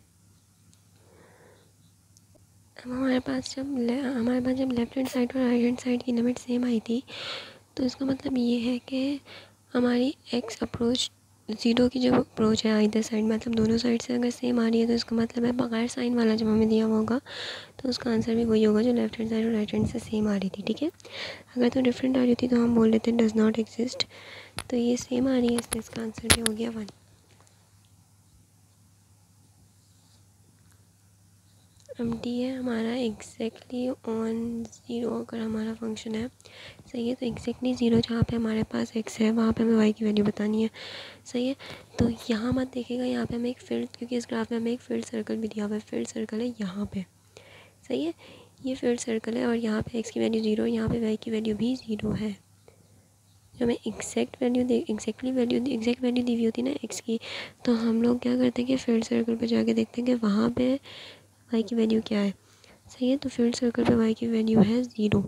अब हमारे पास जब लेफ्ट हैंड साइड और राइट हैंड साइड की लिमिट सेम आई थी, तो इसका मतलब ये है कि हमारी x अप्रोच 0 की जो अप्रोच है इधर साइड, मतलब दोनों साइड से अगर सेम आ रही है, तो इसका मतलब है बगैर साइन वाला जब हमें दिया हुआ होगा तो उसका आंसर भी वही होगा जो लेफ्ट हैंड साइड और राइट हैंड से सेम आ रही थी, ठीक है। अगर तो डिफरेंट आ रही थी तो हम बोल लेते डज नॉट एग्जिस्ट, तो ये सेम आ रही है इसलिए इसका आंसर भी हो गया 1। अब डी है हमारा एग्जैक्टली ऑन ज़ीरो अगर हमारा फंक्शन है, सही है। तो एग्जैक्टली ज़ीरो जहाँ पे हमारे पास एक्स है वहाँ पे हमें वाई की वैल्यू बतानी है, सही है। तो यहाँ मत देखिएगा, यहाँ पे हमें एक फील्ड, क्योंकि इस ग्राफ में हमें एक फील्ड सर्कल भी दिया हुआ है, फील्ड सर्कल है यहाँ पे, सही है। ये फील्ड सर्कल है और यहाँ पे एक्स की वैल्यू ज़ीरो, यहाँ पे वाई की वैल्यू भी ज़ीरो है। जब हमें एग्जैक्ट वैल्यू एग्जैक्ट वैल्यू दी हुई होती है ना एक्स की, तो हम लोग क्या करते हैं कि फील्ड सर्कल पे जाके देखते हैं कि वहाँ पे वाई की वैल्यू क्या है, सही है। तो फील्ड सर्कल पे वाई की वैल्यू है ज़ीरो,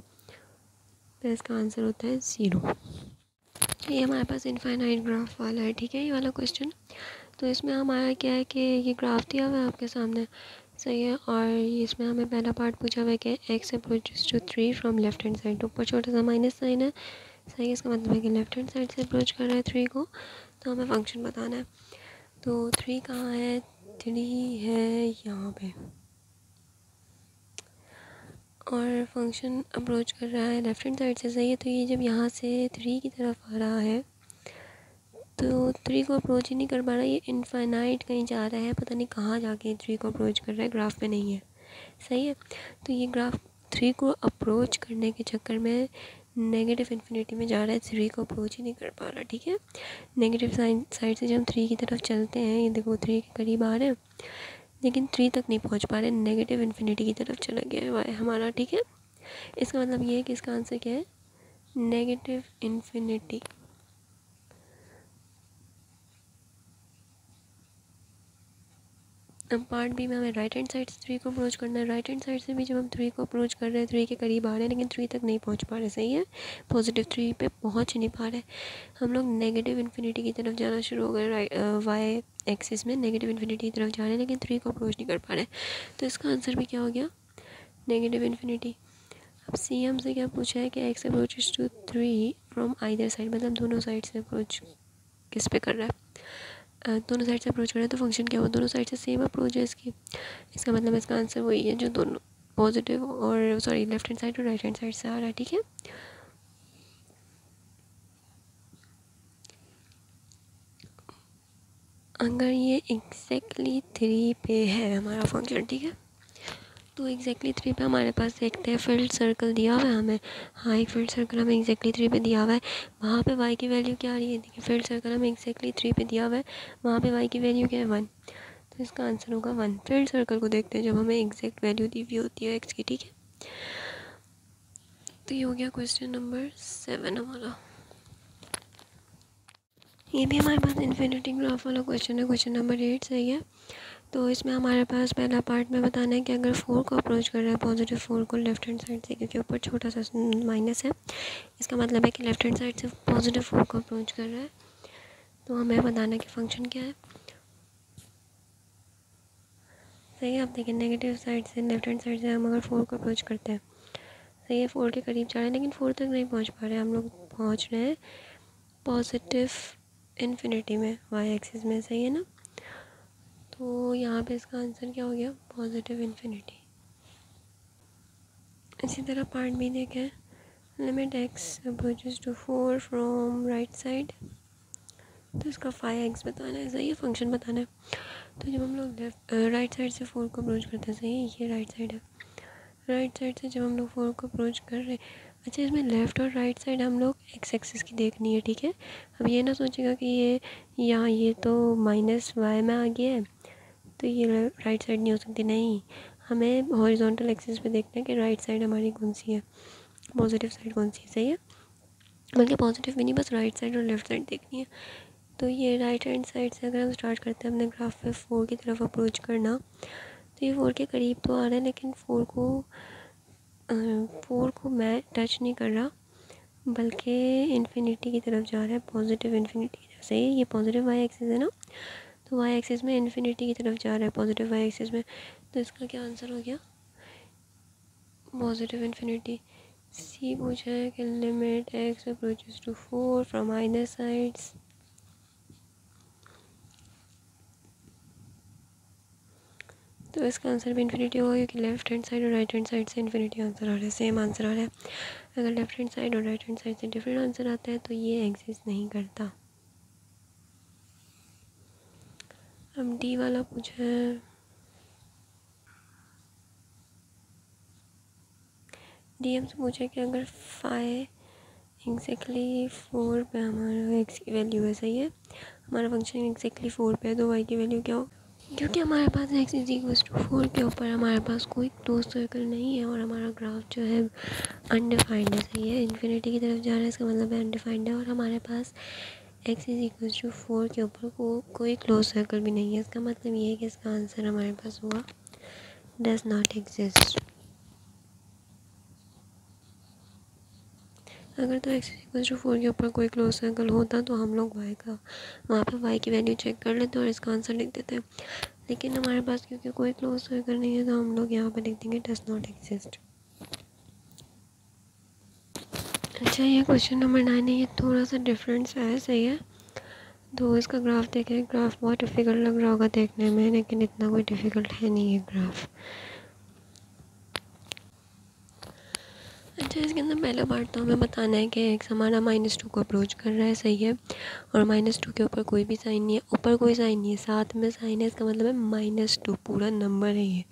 तो इसका आंसर होता है ज़ीरो। ये हमारे पास इनफाइनाइट ग्राफ वाला है, ठीक है, ये वाला क्वेश्चन। तो इसमें हमारा क्या है कि ये ग्राफ दिया हुआ है आपके सामने, सही है। और इसमें हमें पहला पार्ट पूछा हुआ है कि x approaches to 3 from left hand side, ऊपर छोटा सा माइनस साइन है, सही है। इसका मतलब है कि लेफ्ट हैंड साइड से अप्रोच कर रहा है 3 को, तो हमें फंक्शन बताना है। तो 3 कहाँ है, 3 है यहाँ पे, और फंक्शन अप्रोच कर रहा है लेफ्ट हैंड साइड से, सही है। तो ये जब यहाँ से 3 की तरफ आ रहा है तो 3 को अप्रोच ही नहीं कर पा रहा, ये इनफाइनाइट कहीं जा रहा है, पता नहीं कहाँ जाके 3 को अप्रोच कर रहा है, ग्राफ में नहीं है, सही है। तो ये ग्राफ 3 को अप्रोच करने के चक्कर में नेगेटिव इन्फिनिटी में जा रहा है, 3 को अप्रोच ही नहीं कर पा रहा, ठीक है। नेगेटिव साइड से जब हम 3 की तरफ चलते हैं, ये देखो 3 के करीब आ रहे हैं लेकिन 3 तक नहीं पहुंच पा रहे, नेगेटिव इन्फिनिटी की तरफ चला गया है वाई हमारा, ठीक है। इसका मतलब ये है कि इसका आंसर क्या है, नेगेटिव इन्फिनिटी। अब पार्ट बी में हमें राइट हैंड साइड से 3 को अप्रोच करना है, राइट हैंड साइड से भी जब हम 3 को अप्रोच कर रहे हैं, 3 के करीब आ रहे हैं लेकिन 3 तक नहीं पहुंच पा रहे, सही है। पॉजिटिव 3 पे पहुंच नहीं पा रहे, हम लोग नेगेटिव इन्फिनिटी की तरफ जाना शुरू हो गए, वाई एक्सिस में नेगेटिव इन्फिनिटी की तरफ जा रहे हैं लेकिन 3 को अप्रोच नहीं कर पा रहे, तो इसका आंसर भी क्या हो गया, नेगेटिव इन्फिनिटी। अब सी हमसे क्या पूछा है कि x approaches to 3 from either side, मतलब दोनों साइड से अप्रोच किस पे कर रहा है, दोनों साइड से अप्रोच कर रहे हैं, तो फंक्शन क्या हुआ, दोनों साइड से सेम अप्रोच है इसकी, इसका मतलब इसका आंसर वही है जो दोनों पॉजिटिव और सॉरी लेफ्ट हैंड साइड और राइट हैंड साइड से आ रहा है, ठीक है। अगर ये एग्जैक्टली 3 पे है हमारा फंक्शन, ठीक है, तो एग्जैक्टली 3 पे हमारे पास देखते हैं फील्ड सर्कल दिया हुआ है हमें, हाँ एक फील्ड सर्कल हमें एग्जैक्टली 3 पे दिया हुआ है, वहाँ पे वाई की वैल्यू क्या आ रही है, देखिए फील्ड सर्कल हमें एग्जैक्टली 3 पे दिया हुआ है, वहाँ पे वाई की वैल्यू क्या है 1, तो इसका आंसर होगा 1। फील्ड सर्कल को देखते हैं जब हमें एग्जैक्ट वैल्यू दी हुई होती है एक्स की, ठीक है। तो ये हो गया क्वेश्चन नंबर 7 हमारा। ये भी हमारे पास इन्फिनिटी ग्राफ वाला क्वेश्चन है, क्वेश्चन नंबर 8, सही है। तो इसमें हमारे पास पहला पार्ट में बताना है कि अगर 4 को अप्रोच कर रहा है, पॉजिटिव 4 को लेफ्ट हैंड साइड से, क्योंकि ऊपर छोटा सा माइनस है, इसका मतलब है कि लेफ्ट हैंड साइड से पॉजिटिव 4 को अप्रोच कर रहा है, तो हमें बताना है कि फंक्शन क्या है, सही है। आप देखिए नेगेटिव साइड से लेफ्ट हैंड साइड से हम अगर 4 को अप्रोच करते हैं, सही है, 4 के करीब जा रहे हैं लेकिन 4 तक नहीं पहुंच पा रहे, हम लोग पहुंच रहे हैं पॉजिटिव इन्फिनिटी में वाई एक्सिस में, सही है ना। तो यहाँ पे इसका आंसर क्या हो गया, पॉजिटिव इन्फिनिटी। इसी तरह पार्ट बी देखें, limit x approaches to 4 from right side, तो इसका 5x बताना है, सही है, फंक्शन बताना है। तो जब हम लोग राइट साइड से 4 को अप्रोच करते हैं, सही है, ये राइट साइड है, राइट साइड से जब हम लोग 4 को अप्रोच कर रहे हैं, अच्छा इसमें लेफ़्ट और राइट साइड हम लोग एक्स एक्सिस की देखनी है, ठीक है। अब ये ना सोचेगा कि ये यहाँ ये तो माइनस वाई में आ गया है तो ये राइट साइड नहीं हो सकती, नहीं, हमें हॉरिजॉन्टल एक्सिस पे देखना है कि राइट साइड हमारी कौन सी है, पॉजिटिव साइड कौन सी है, सही है। बल्कि पॉजिटिव भी नहीं, बस राइट साइड और लेफ्ट साइड देखनी है। तो ये राइट हैंड साइड से अगर हम स्टार्ट करते हैं अपने ग्राफ पे 4 की तरफ अप्रोच करना, तो ये 4 के करीब तो आ रहा है लेकिन 4 को मैं टच नहीं कर रहा, बल्कि इन्फिनिटी की तरफ जा रहा है, पॉजिटिव इन्फिनिटी की तरफ, सही है। ये पॉजिटिव वाई एक्सिस है ना, तो वाई एक्सिस में इन्फिनिटी की तरफ जा रहा है, पॉजिटिव वाई एक्सिस में, तो इसका क्या आंसर हो गया, पॉजिटिव इन्फिनिटी। सी पूछा है कि limit x approaches to 4 from either sides, तो इसका आंसर भी इन्फिनिटी होगा क्योंकि लेफ्ट हैंड साइड और राइट हैंड साइड से इन्फिनिटी आंसर आ रहा है, सेम आंसर आ रहा है। अगर लेफ्ट हैंड साइड और राइट हैंड साइड से डिफरेंट आंसर आता है तो ये एग्जिस्ट नहीं करता। अब डी वाला पूछा है, डी से पूछा कि अगर 5 एग्जैक्टली 4 पे हमारा एक्स की वैल्यू है, सही है, हमारा फंक्शन एग्जैक्टली 4 पे है, तो वाई की वैल्यू क्या हो? क्योंकि हमारे पास एक्स इज इक्वल टू 4 के ऊपर हमारे पास कोई क्लोज सर्कल नहीं है और हमारा ग्राफ जो है अनडिफाइंड है, सही है, इन्फिनिटी की तरफ जा रहा है, इसका मतलब है अनडिफाइंड है। और हमारे पास एक्स इज इक्वल टू 4 के ऊपर कोई क्लोज सर्कल भी नहीं है, इसका मतलब ये है कि इसका आंसर हमारे पास हुआ डज नॉट एग्जिस्ट। अगर तो एक्स इक्वल टू 4 के ऊपर कोई क्लोज सर्कल होता तो हम लोग वाई का वहाँ पे वाई की वैल्यू चेक कर लेते और इसका आंसर लिख देते हैं, लेकिन हमारे पास क्योंकि कोई क्लोज सर्कल नहीं है तो हम लोग यहाँ पे लिख देंगे डज नॉट एग्जिस्ट। अच्छा, ये क्वेश्चन नंबर 9 है, ये थोड़ा सा डिफरेंस है, सही है। तो इसका ग्राफ देखें, ग्राफ बहुत डिफ़िकल्ट लग रहा होगा देखने में, लेकिन इतना कोई डिफ़िकल्ट है नहीं है ग्राफ। अच्छा, इसके अंदर पहला पार्ट तो हमें बताना है कि एक्स हमारा -2 को अप्रोच कर रहा है, सही है, और -2 के ऊपर कोई भी साइन नहीं है, ऊपर कोई साइन नहीं है, साथ में साइन है, इसका मतलब है -2 पूरा नंबर है ये।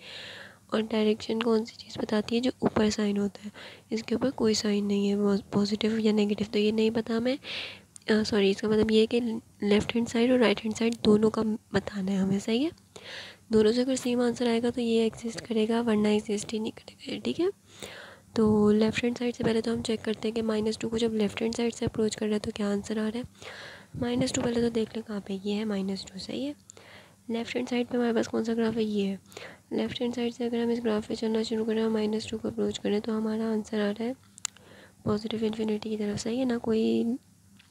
और डायरेक्शन कौन सी चीज़ बताती है? जो ऊपर साइन होता है, इसके ऊपर कोई साइन नहीं है, पॉजिटिव या नेगेटिव तो ये नहीं पता हमें, सॉरी, इसका मतलब ये है कि लेफ़्ट हैंड साइड और राइट हैंड साइड दोनों का बताना है हमें, सही है। दोनों से अगर सेम आंसर आएगा तो ये एग्जिस्ट करेगा, वरना एग्जिस्ट ही नहीं करेगा, ठीक है। तो लेफ़्ट हैंड साइड से पहले तो हम चेक करते हैं कि -2 को जब लेफ़्ट हैंड साइड से अप्रोच कर रहा है तो क्या आंसर आ रहा है। -2 पहले तो देख लें कहाँ पे, ये है -2, सही है। लेफ़्ट हैंड साइड पे हमारे पास कौन सा ग्राफ है? ये है। लेफ़्ट हैंड साइड से अगर हम इस ग्राफ पे चलना शुरू करें और -2 को अप्रोच करें तो हमारा आंसर आ रहा है पॉजिटिव इन्फिनिटी की तरफ, सही है ना, कोई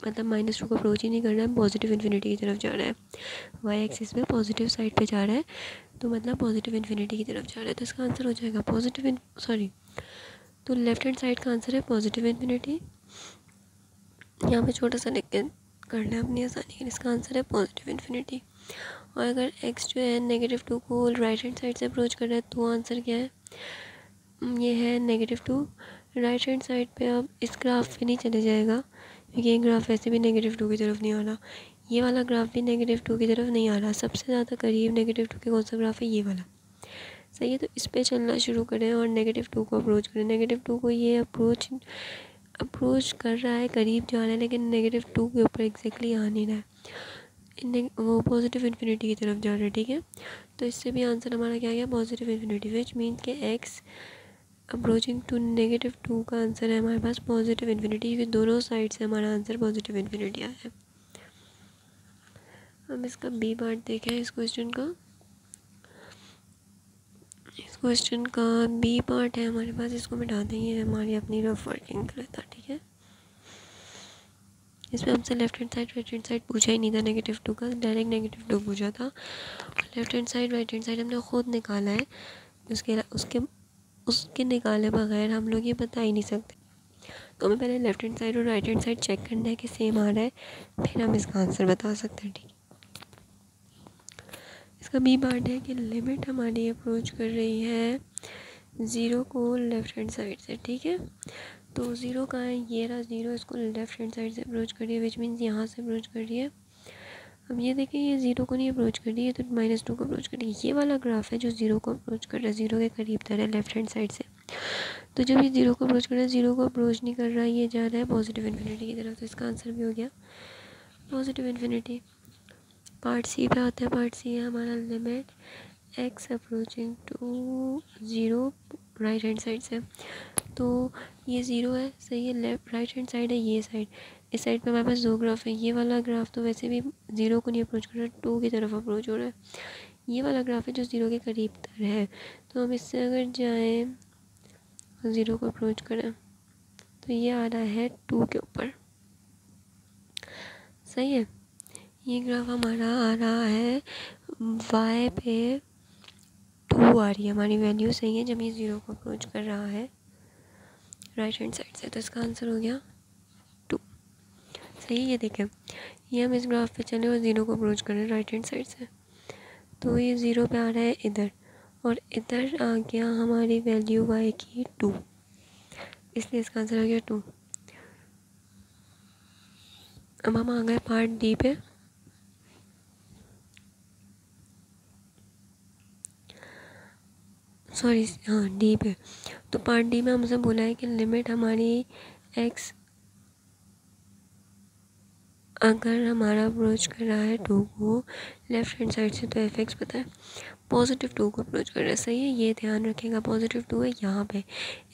मतलब -2 को अप्रोच ही नहीं कर रहा है, पॉजिटिव इन्फिनिटी की तरफ जा रहा है, वाई एक्सिस पे पॉजिटिव साइड पे जा रहा है, तो मतलब पॉजिटिव इन्फिनिटी की तरफ जा रहा है, तो इसका आंसर हो जाएगा पॉजिटिव, सॉरी, तो लेफ्ट हैंड साइड का आंसर है पॉजिटिव इन्फिनिटी। यहाँ पे छोटा सा लिख के कर लें अपनी आसानी के, इसका आंसर है पॉजिटिव इन्फिनिटी। और अगर एक्स जो है -2 को राइट हैंड साइड से अप्रोच कर रहा है तो आंसर क्या है? ये है -2। राइट हैंड साइड पे अब इस ग्राफ पे नहीं चले जाएगा क्योंकि ये ग्राफ वैसे भी -2 की तरफ नहीं आ रहा, ये वाला ग्राफ भी -2 की तरफ नहीं आ रहा, सबसे ज़्यादा करीब -2 के कौन सा ग्राफ है? ये वाला, सही है। तो इस पे चलना शुरू करें और -2 को अप्रोच करें, -2 को ये अप्रोच कर रहा है, करीब जा रहा है, लेकिन -2 के ऊपर एग्जैक्टली आ नहीं रहा है, वो पॉजिटिव इन्फिनिटी की तरफ जा रहा है, ठीक है। तो इससे भी आंसर हमारा क्या गया? पॉजिटिव इन्फिनिटी, विच मीन्स के एक्स अप्रोचिंग टू -2 का आंसर है हमारे पास पॉजिटिव इन्फिनिटी, क्योंकि दोनों साइड से हमारा आंसर पॉजिटिव इन्फिनिटी आया है। हम इसका बी पार्ट देखें इस क्वेश्चन का। इस क्वेश्चन का बी पार्ट है हमारे पास, इसको मिटा देंगे, हमारी अपनी रफ वर्किंग रहता, ठीक है। इसमें हमसे left hand side right hand side पूछा ही नहीं था, -2 का डायरेक्ट -2 पूछा था, और left hand side right hand side हमने खुद निकाला है, उसके निकाले बगैर हम लोग ये बता ही नहीं सकते। तो हमें पहले लेफ्ट हैंड साइड और राइट हैंड साइड चेक करना है कि सेम आ रहा है, फिर हम इसका आंसर बता सकते हैं, ठीक है। इसका बी पार्ट है कि लिमिट हमारी अप्रोच कर रही है 0 को लेफ्ट हैंड साइड से, ठीक है। तो 0 कहाँ है? ये रहा 0, इसको लेफ्ट हैंड साइड से अप्रोच कर रही है, विच मीन्स यहाँ से अप्रोच कर रही है। अब ये देखिए, ये 0 को नहीं अप्रोच कर रही है, तो -2 को अप्रोच कर रही है। ये वाला ग्राफ है जो 0 को अप्रोच कर रहा है, 0 के करीब तर है लेफ्ट हैंड साइड से। तो जब ये 0 को अप्रोच कर रहा है, 0 को अप्रोच नहीं कर रहा है, ये जा रहा है पॉजिटिव इन्फिनिटी की तरफ, तो इसका आंसर भी हो गया पॉजिटिव इन्फिनिटी। पार्ट सी पे आता है, पार्ट सी है हमारा limit x approaching to 0 right hand side से। तो ये 0 है, सही है, लेफ्ट राइट हैंड साइड है, ये साइड, इस साइड पे हमारे पास 2 ग्राफ है। ये वाला ग्राफ तो वैसे भी 0 को नहीं अप्रोच कर रहा, 2 की तरफ अप्रोच हो रहा है। ये वाला ग्राफ है जो 0 के करीब तर है, तो हम इससे अगर जाएँ 0 को अप्रोच करें तो ये आ रहा है 2 के ऊपर, सही है। ये ग्राफ हमारा आ रहा है y पे 2 आ रही है हमारी वैल्यू, सही है, जब ये 0 को अप्रोच कर रहा है राइट हैंड साइड से, तो इसका आंसर हो गया 2, सही है। ये देखें, ये हम इस ग्राफ पे चले और 0 को अप्रोच कर रहे हैं राइट हैंड साइड से, तो ये 0 पे आ रहा है इधर, और इधर आ गया हमारी वैल्यू y की 2, इसलिए इसका आंसर आ गया 2। अब हम आ गए पार्ट डी पे। सॉरी, हाँ डी पे। तो पार्ट डी में हमसे बोला है कि लिमिट हमारी एक्स अगर हमारा अप्रोच कर रहा है 2 को लेफ्ट हैंड साइड से, तो एफ एक्स पता है पॉजिटिव 2 को अप्रोच कर रहा है, सही है, ये ध्यान रखेगा। पॉजिटिव 2 है यहाँ पे,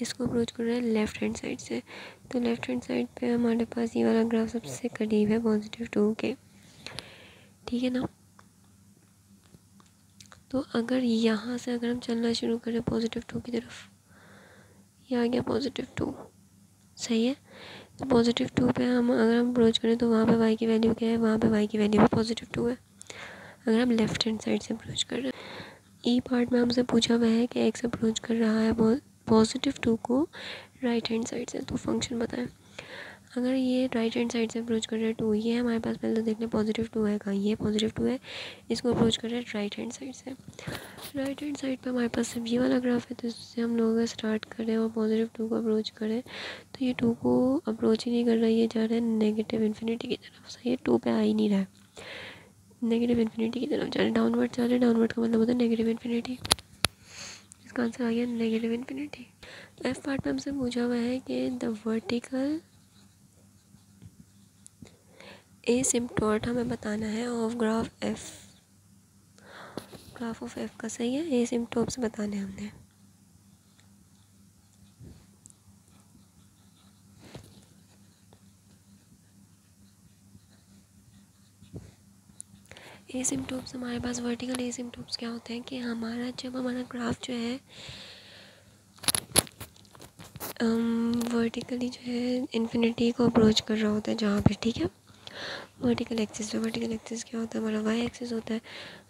इसको अप्रोच कर रहा है लेफ्ट हैंड साइड से, तो लेफ्ट हैंड साइड पे हमारे पास ये वाला ग्राफ सबसे करीब है पॉजिटिव 2 के, ठीक है ना। तो अगर यहाँ से अगर हम चलना शुरू करें पॉजिटिव 2 की तरफ, ये आ गया पॉजिटिव 2, सही है। तो पॉजिटिव 2 पे हम अगर हम अप्रोच करें तो वहाँ पे वाई की वैल्यू क्या है, वहाँ पे वाई की वैल्यू भी पॉजिटिव 2 है, अगर हम लेफ्ट हैंड साइड से अप्रोच कर रहे हैं। ई पार्ट में हमसे पूछा हुआ है कि एक्स अप्रोच कर रहा है पॉजिटिव 2 को राइट हैंड साइड से, तो फंक्शन बताएं। अगर ये राइट हैंड साइड से अप्रोच कर रहा है 2, ये हमारे पास पहले तो देख लें पॉजिटिव 2 है कहाँ, ये पॉजिटिव 2 है, इसको अप्रोच कर रहा है राइट हैंड साइड से। राइट हैंड साइड पे हमारे पास सिर्फ ये वाला ग्राफ है, तो इससे हम लोग अगर स्टार्ट करें और पॉजिटिव 2 को अप्रोच करें, तो ये 2 को अप्रोच ही नहीं कर रहा है, ये जा रहा है नेगेटिव इन्फिनिटी की तरफ, सही है, 2 पे आ ही नहीं रहा है, नेगेटिव इन्फिनिटी की तरफ जा रहे हैं, डाउनवर्ड जा रहे हैं, डाउनवर्ड का मतलब होता है नेगेटिव इन्फिनिटी, इसका आंसर आ गया नेगेटिव इन्फिनिटी। तो एफ पार्ट में हमसे पूछा हुआ है कि द वर्टिकल एसिम्प्टोट हमें बताना है of graph F, graph of F का, सही है, एसिम्प्टोट से बताने हमने। एसिम्प्टोट्स हमारे पास वर्टिकल एसिम्प्टोट्स क्या होते हैं कि हमारा जब हमारा ग्राफ जो है वर्टिकली जो है इन्फिनिटी को अप्रोच कर रहा होता है जहाँ पे, ठीक है, वर्टिकल एक्सिस पे। वर्टिकल एक्सिस क्या होता है, हमारा वाई एक्सिस होता है।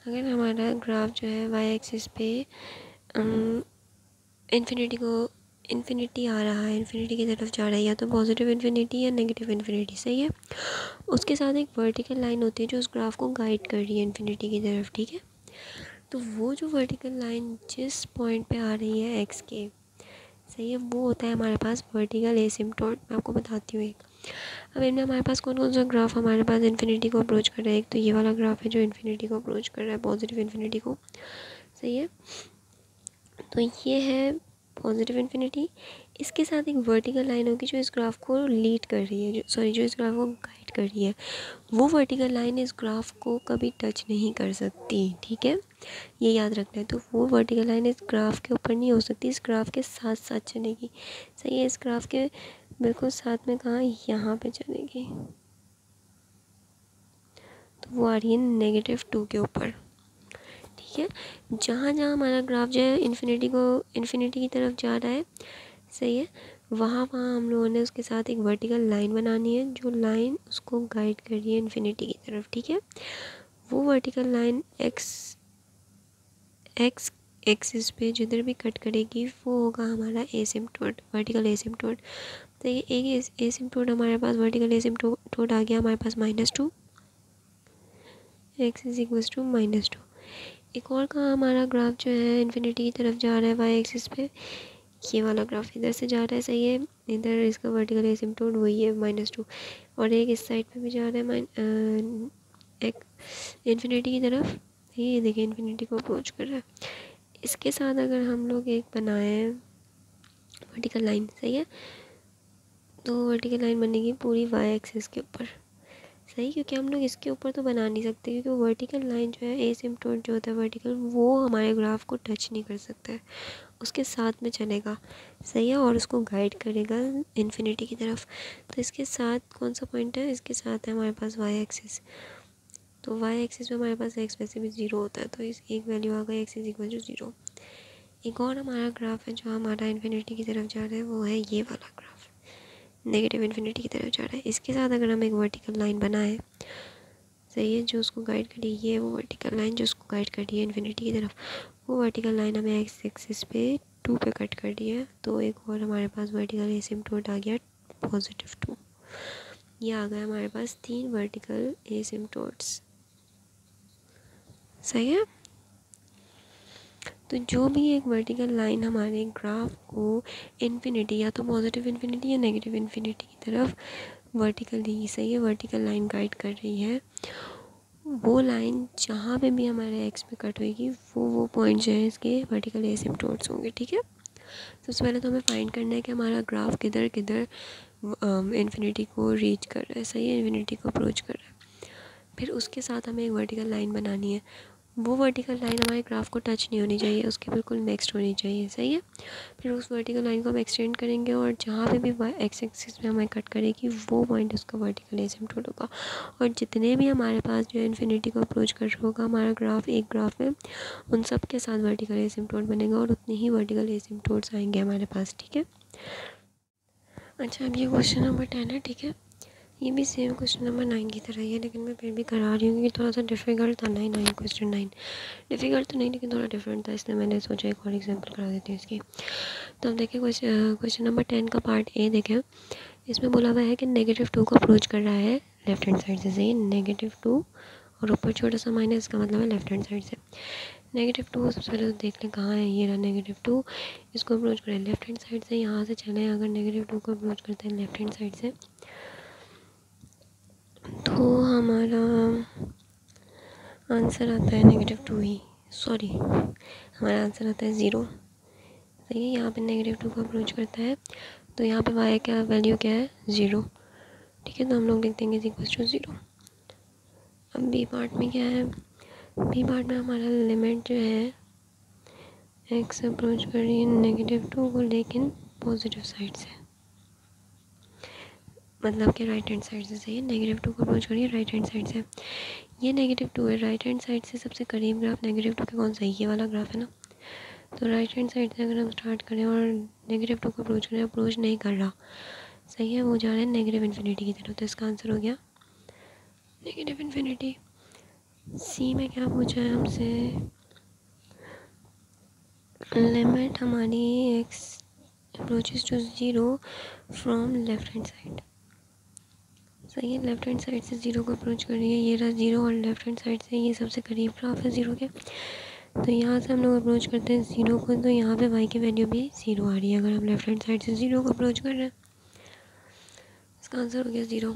अगर हमारा ग्राफ जो है वाई एक्सिस पे इन्फिनिटी आ रहा है, इन्फिनिटी की तरफ जा रहा है, या तो पॉजिटिव इन्फिनिटी या नेगेटिव इन्फिनिटी, सही है, उसके साथ एक वर्टिकल लाइन होती है जो उस ग्राफ को गाइड कर रही है इन्फिनिटी की तरफ, ठीक है। तो वो जो वर्टिकल लाइन जिस पॉइंट पे आ रही है एक्स के, सही है, वो होता है हमारे पास वर्टिकल एसिम्प्टोट। मैं आपको बताती हूँ एक। अब इनमें हमारे पास कौन कौन सा ग्राफ हमारे पास इन्फिनिटी को अप्रोच कर रहा है, एक तो ये वाला ग्राफ है जो इन्फिनिटी को अप्रोच कर रहा है, पॉजिटिव इन्फिनिटी को, सही है, तो ये है पॉजिटिव इन्फिनिटी। इसके साथ एक वर्टिकल लाइन होगी जो इस ग्राफ को लीड कर रही है, जो इस ग्राफ को गाइड कर रही है। वो वर्टिकल लाइन इस ग्राफ को कभी टच नहीं कर सकती, ठीक है, ये याद रखना है। तो वो वर्टिकल लाइन इस ग्राफ के ऊपर नहीं हो सकती, इस ग्राफ के साथ साथ चलेगी, सही है, इस ग्राफ के बिल्कुल साथ में, कहाँ, यहाँ पे चलेगी, तो वो आ रही है -2 के ऊपर, ठीक है। जहाँ जहाँ हमारा ग्राफ जो है इन्फिनिटी की तरफ जा रहा है, सही है, वहाँ वहाँ हम लोगों ने उसके साथ एक वर्टिकल लाइन बनानी है, जो लाइन उसको गाइड कर रही है इन्फिनिटी की तरफ, ठीक है। वो वर्टिकल लाइन एक्स एक्सिस पे जिधर भी कट करेगी वो होगा हमारा एसिम्प्टोट, वर्टिकल एसिम्प्टोट। तो ये एक एसिम्प्टोट हमारे पास, वर्टिकल एसिम्प्टोट आ गया हमारे पास -2, एक्स इज इक्वल्स टू -2। एक और का हमारा ग्राफ जो है इन्फिनिटी की तरफ जा रहा है वाई एक्सिस पे, ये वाला ग्राफ इधर से जा रहा है, सही है, इधर इसका वर्टिकल एसिम्प्टोट वही है -2, और एक इस साइड पे भी जा रहा है एक इन्फिनिटी की तरफ, ये देखिए इन्फिनिटी को अप्रोच कर रहा है। इसके साथ अगर हम लोग एक बनाएं वर्टिकल लाइन, सही है, तो वर्टिकल लाइन बनेगी पूरी वाई एक्सिस के ऊपर, सही, क्योंकि हम लोग इसके ऊपर तो बना नहीं सकते, क्योंकि वर्टिकल लाइन जो है एसिम्प्टोट जो होता है वर्टिकल, वो हमारे ग्राफ को टच नहीं कर सकता है, उसके साथ में चलेगा, सही है, और उसको गाइड करेगा इन्फिनिटी की तरफ। तो इसके साथ कौन सा पॉइंट है, इसके साथ है हमारे पास वाई एक्सिस, तो वाई एक्सिस में हमारे पास एक्स वैसे भी 0 होता है, तो इस एक वैल्यू आ गई एक्स इज इक्वल टू 0। एक और हमारा ग्राफ है जो हमारा इन्फिनिटी की तरफ जा रहा है, वो है ये वाला ग्राफ, नेगेटिव इन्फिनिटी की तरफ जा रहा है। इसके साथ अगर हम एक वर्टिकल लाइन बनाएं, सही है, जो उसको गाइड कर रही है, वो वर्टिकल लाइन जो उसको गाइड कर रही है इन्फिनिटी की तरफ, वो वर्टिकल लाइन हमें एक्स एक्सिस पे 2 पे कट कर रही है, तो एक और हमारे पास वर्टिकल एसिम्प्टोट आ गया +2। ये आ गया हमारे पास 3 वर्टिकल एसिम्प्टोट्स, सही है। तो जो भी एक वर्टिकल लाइन हमारे ग्राफ को इन्फिनिटी, या तो पॉजिटिव इन्फिनिटी या नेगेटिव इन्फिनिटी की तरफ वर्टिकली, सही है, वर्टिकल लाइन गाइड कर रही है, वो लाइन जहाँ पे भी हमारे एक्स पे कट होगी वो पॉइंट जो है इसके वर्टिकल एसिम्पटोट्स होंगे। ठीक है, सबसे पहले तो हमें फाइंड करना है कि हमारा ग्राफ किधर किधर इन्फिनिटी को रीच कर रहा है, सही है, इन्फिनिटी को अप्रोच कर रहा है। फिर उसके साथ हमें एक वर्टिकल लाइन बनानी है। वो वर्टिकल लाइन हमारे ग्राफ को टच नहीं होनी चाहिए, उसके बिल्कुल नेक्स्ट होनी चाहिए, सही है। फिर उस वर्टिकल लाइन को हम एक्सटेंड करेंगे और जहाँ पे भी एक्स एक्सिस में हमें कट करेगी वो पॉइंट उसका वर्टिकल एसिम्पटोट होगा। और जितने भी हमारे पास जो है इन्फिनिटी को अप्रोच कर रहा होगा हमारा ग्राफ, एक ग्राफ में उन सब के साथ वर्टिकल एसिम्पटोट बनेगा और उतने ही वर्टिकल एसिम्पटोट्स आएंगे हमारे पास। ठीक है, अच्छा अब ये क्वेश्चन नंबर 10 है। ठीक है, ये भी सेम क्वेश्चन नंबर 9 की तरह ही है, लेकिन मैं फिर भी करा रही हूँ क्योंकि थोड़ा सा डिफ़िकल्ट था। 9 क्वेश्चन 9 डिफ़िकल्ट तो नहीं, लेकिन थोड़ा डिफरेंट था, इसलिए मैंने सोचा एक और एग्जांपल करा देती हूँ इसकी। तो अब देखिए क्वेश्चन नंबर 10 का पार्ट ए देखें। इसमें बोला हुआ है कि -2 को अप्रोच कर रहा है लेफ्ट हैंड साइड से, सही, -2 और ऊपर छोटा सा माइनस, का मतलब है लेफ्ट हैंड साइड से। -2 सबसे पहले तो देख लें कहाँ है, ये रहा -2, इसको अप्रोच करें लेफ्ट हैंड साइड से। यहाँ से चलें, अगर -2 को अप्रोच करते हैं लेफ्ट हैंड साइड से तो हमारा आंसर आता है -2 ही, सॉरी, हमारा आंसर आता है 0, सही है। यहाँ पे -2 को अप्रोच करता है तो यहाँ पे y क्या वैल्यू क्या है, 0। ठीक है, तो हम लोग लिख देंगे =0। अब बी पार्ट में क्या है, बी पार्ट में हमारा लिमिट जो है x अप्रोच कर रही है -2 को, लेकिन पॉजिटिव साइड से, मतलब कि राइट हैंड साइड से, सही है। -2 को अप्रोच करिए राइट हैंड साइड से, ये -2 है, राइट हैंड साइड से सबसे करीब ग्राफ -2 के कौन सा, ये वाला ग्राफ है ना। तो राइट हैंड साइड से अगर हम स्टार्ट करें और -2 को अप्रोच करें, अप्रोच नहीं कर रहा, सही है, वो जा रहा है नेगेटिव इन्फिनिटी की तरफ, तो इसका आंसर हो गया नेगेटिव इन्फिनिटी। सी में क्या पूछा है हमसे, लिमिट हमारी x approaches to 0 from left hand side, सही है, लेफ्ट हैंड साइड से 0 को अप्रोच कर रही है, ये रहा 0, और लेफ्ट हैंड साइड से ये सबसे करीब ग्राफ है 0 के। तो यहाँ से हम लोग अप्रोच करते हैं 0 को, तो यहाँ पे y की वैल्यू भी 0 आ रही है अगर हम लेफ्ट हैंड साइड से 0 को अप्रोच कर रहे हैं। इसका आंसर हो गया 0।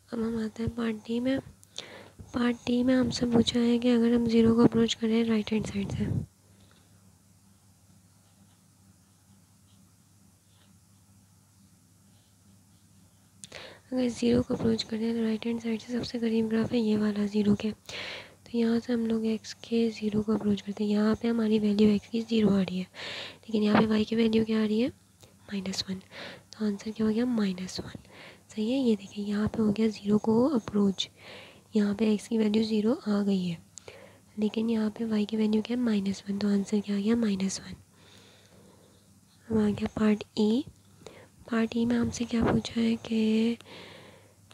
अब हम आते हैं पार्ट डी में। पार्ट डी में हमसे पूछा है कि अगर हम 0 को अप्रोच करें राइट हैंड साइड से, अगर 0 को अप्रोच करें तो राइट हैंड साइड से सबसे करीब ग्राफ है ये वाला 0 के। तो यहाँ से हम लोग x के 0 को अप्रोच करते हैं, यहाँ पे हमारी वैल्यू x की 0 आ रही है, लेकिन यहाँ पे y की वैल्यू क्या आ रही है, -1। तो आंसर क्या हो गया, -1, सही है। ये देखिए यहाँ पे हो गया 0 को अप्रोच, यहाँ पे x की वैल्यू 0 आ गई है, लेकिन यहाँ पे y की वैल्यू क्या है, -1, तो आंसर क्या आ गया, -1। अब आ गया पार्ट ई। पार्ट ई में हमसे क्या पूछा है कि,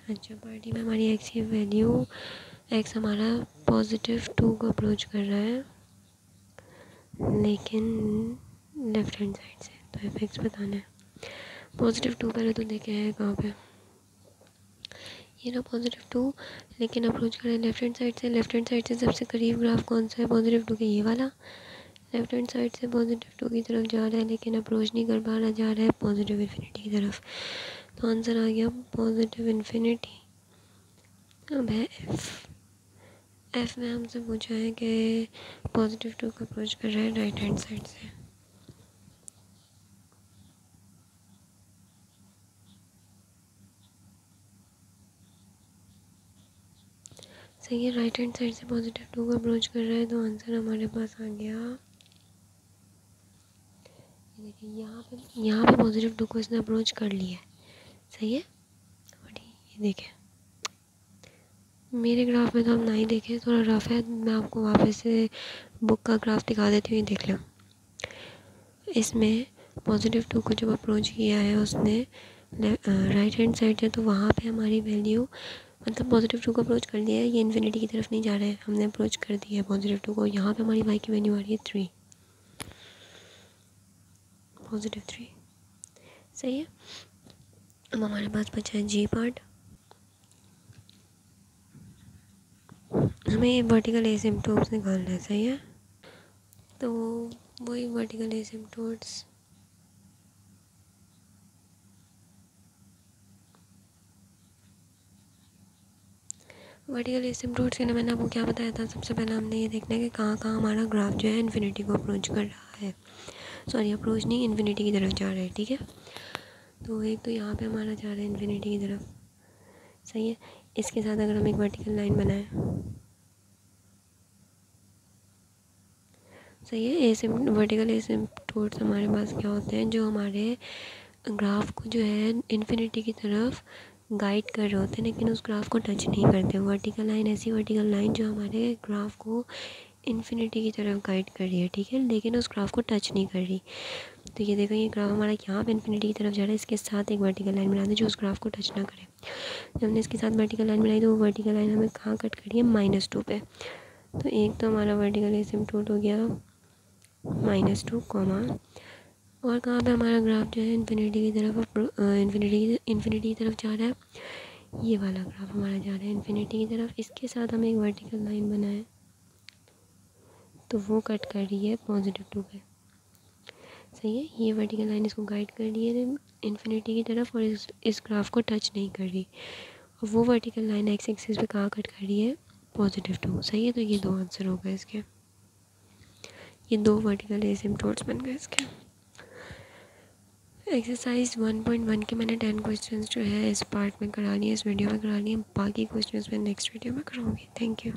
अच्छा, पार्ट ई में हमारी x की वैल्यू, x हमारा +2 को अप्रोच कर रहा है लेकिन लेफ्ट हैंड साइड से, तो f(x) बताना है। +2 पहले तो देखे है कहाँ पे, ये ना +2, लेकिन अप्रोच करें लेफ्ट हैंड साइड से। लेफ्ट हैंड साइड से सबसे करीब ग्राफ कौन सा है, +2 के, ये वाला। लेफ्ट हैंड साइड से +2 की तरफ जा रहा है लेकिन अप्रोच नहीं कर पा रहा, जा रहा है पॉजिटिव इन्फिनिटी की तरफ, तो आंसर आ गया पॉजिटिव इन्फिनिटी। अब है एफ में हमसे पूछा है कि +2 को अप्रोच कर रहा है राइट हैंड साइड से, सही है, राइट हैंड साइड से +2 को अप्रोच कर रहा है, तो आंसर हमारे पास आ गया, ये देखिए यहाँ पे +2 को इसने अप्रोच कर लिया है, सही है। और ये देखें मेरे ग्राफ में तो हम ना ही देखें, थोड़ा रफ है, मैं आपको वापस से बुक का ग्राफ दिखा देती हूँ, ये देख लो। इसमें +2 को जब अप्रोच किया है उसने राइट हैंड साइड से, तो वहाँ पे हमारी वैल्यू, मतलब +2 को अप्रोच कर लिया है, ये इन्फिनिटी की तरफ नहीं जा रहा है, हमने अप्रोच कर दिया है +2 को। यहाँ पे हमारी y की वैल्यू आ रही है 3, +3, सही है। अब हमारे पास बचा है जी पार्ट, हमें वर्टिकल एसिम्पटोट्स निकालना है, सही है। तो वही वर्टिकल एसिम्पटोट्स, वर्टिकल एसिम्पटोट्स के लिए मैंने आपको क्या बताया था, सबसे पहले हमने ये देखना है कि कहाँ कहाँ हमारा ग्राफ जो है इन्फिनिटी को अप्रोच कर रहा है, सॉरी अप्रोच नहीं, इन्फिनिटी की तरफ जा रहा है। ठीक है, तो एक तो यहाँ पे हमारा जा रहा है इन्फिनिटी की तरफ, सही है। इसके साथ अगर हम एक वर्टिकल लाइन बनाएं, सही है। वर्टिकल एसिम्पटोट्स हमारे पास क्या होते हैं, जो हमारे ग्राफ को जो है इन्फिनिटी की तरफ गाइड कर रहे होते हैं, लेकिन उस ग्राफ को टच नहीं करते। वर्टिकल लाइन ऐसी वर्टिकल लाइन जो हमारे ग्राफ को इन्फिनिटी की तरफ गाइड कर रही है, ठीक है, लेकिन उस ग्राफ को टच नहीं कर रही। तो ये देखो, ये ग्राफ हमारा यहाँ पे इन्फिनिटी की तरफ जा रहा है, इसके साथ एक वर्टिकल लाइन बना दें जो उस ग्राफ को टच ना करे। जब हमने इसके साथ वर्टिकल लाइन बनाई तो वो वर्टिकल लाइन हमें कहाँ कट करी है, -2 पे। तो एक तो हमारा वर्टिकल एसिम्पटोट हो गया -2, और कहाँ पे हमारा ग्राफ जो है इन्फिनिटी की तरफ इन्फिनिटी की तरफ जा रहा है। ये वाला ग्राफ हमारा जा रहा है इन्फिनिटी की तरफ, इसके साथ हम एक वर्टिकल लाइन बनाए तो वो कट कर रही है +2 पे, सही है। ये वर्टिकल लाइन इसको गाइड कर रही है इन्फिनिटी की तरफ और इस ग्राफ को टच नहीं कर रही, और वो वर्टिकल लाइन एक्स एक्सिस पे कहाँ कट कर रही है, +2, सही है। तो ये 2 आंसर हो गए इसके, ये 2 वर्टिकल एसिम्पटोट्स बन गए इसके। एक्सरसाइज 1.1 के मैंने 10 क्वेश्चंस जो है इस पार्ट में करा लिए, इस वीडियो में करा लिए। बाकी क्वेश्चंस मैं नेक्स्ट वीडियो में कराऊंगी। Thank you.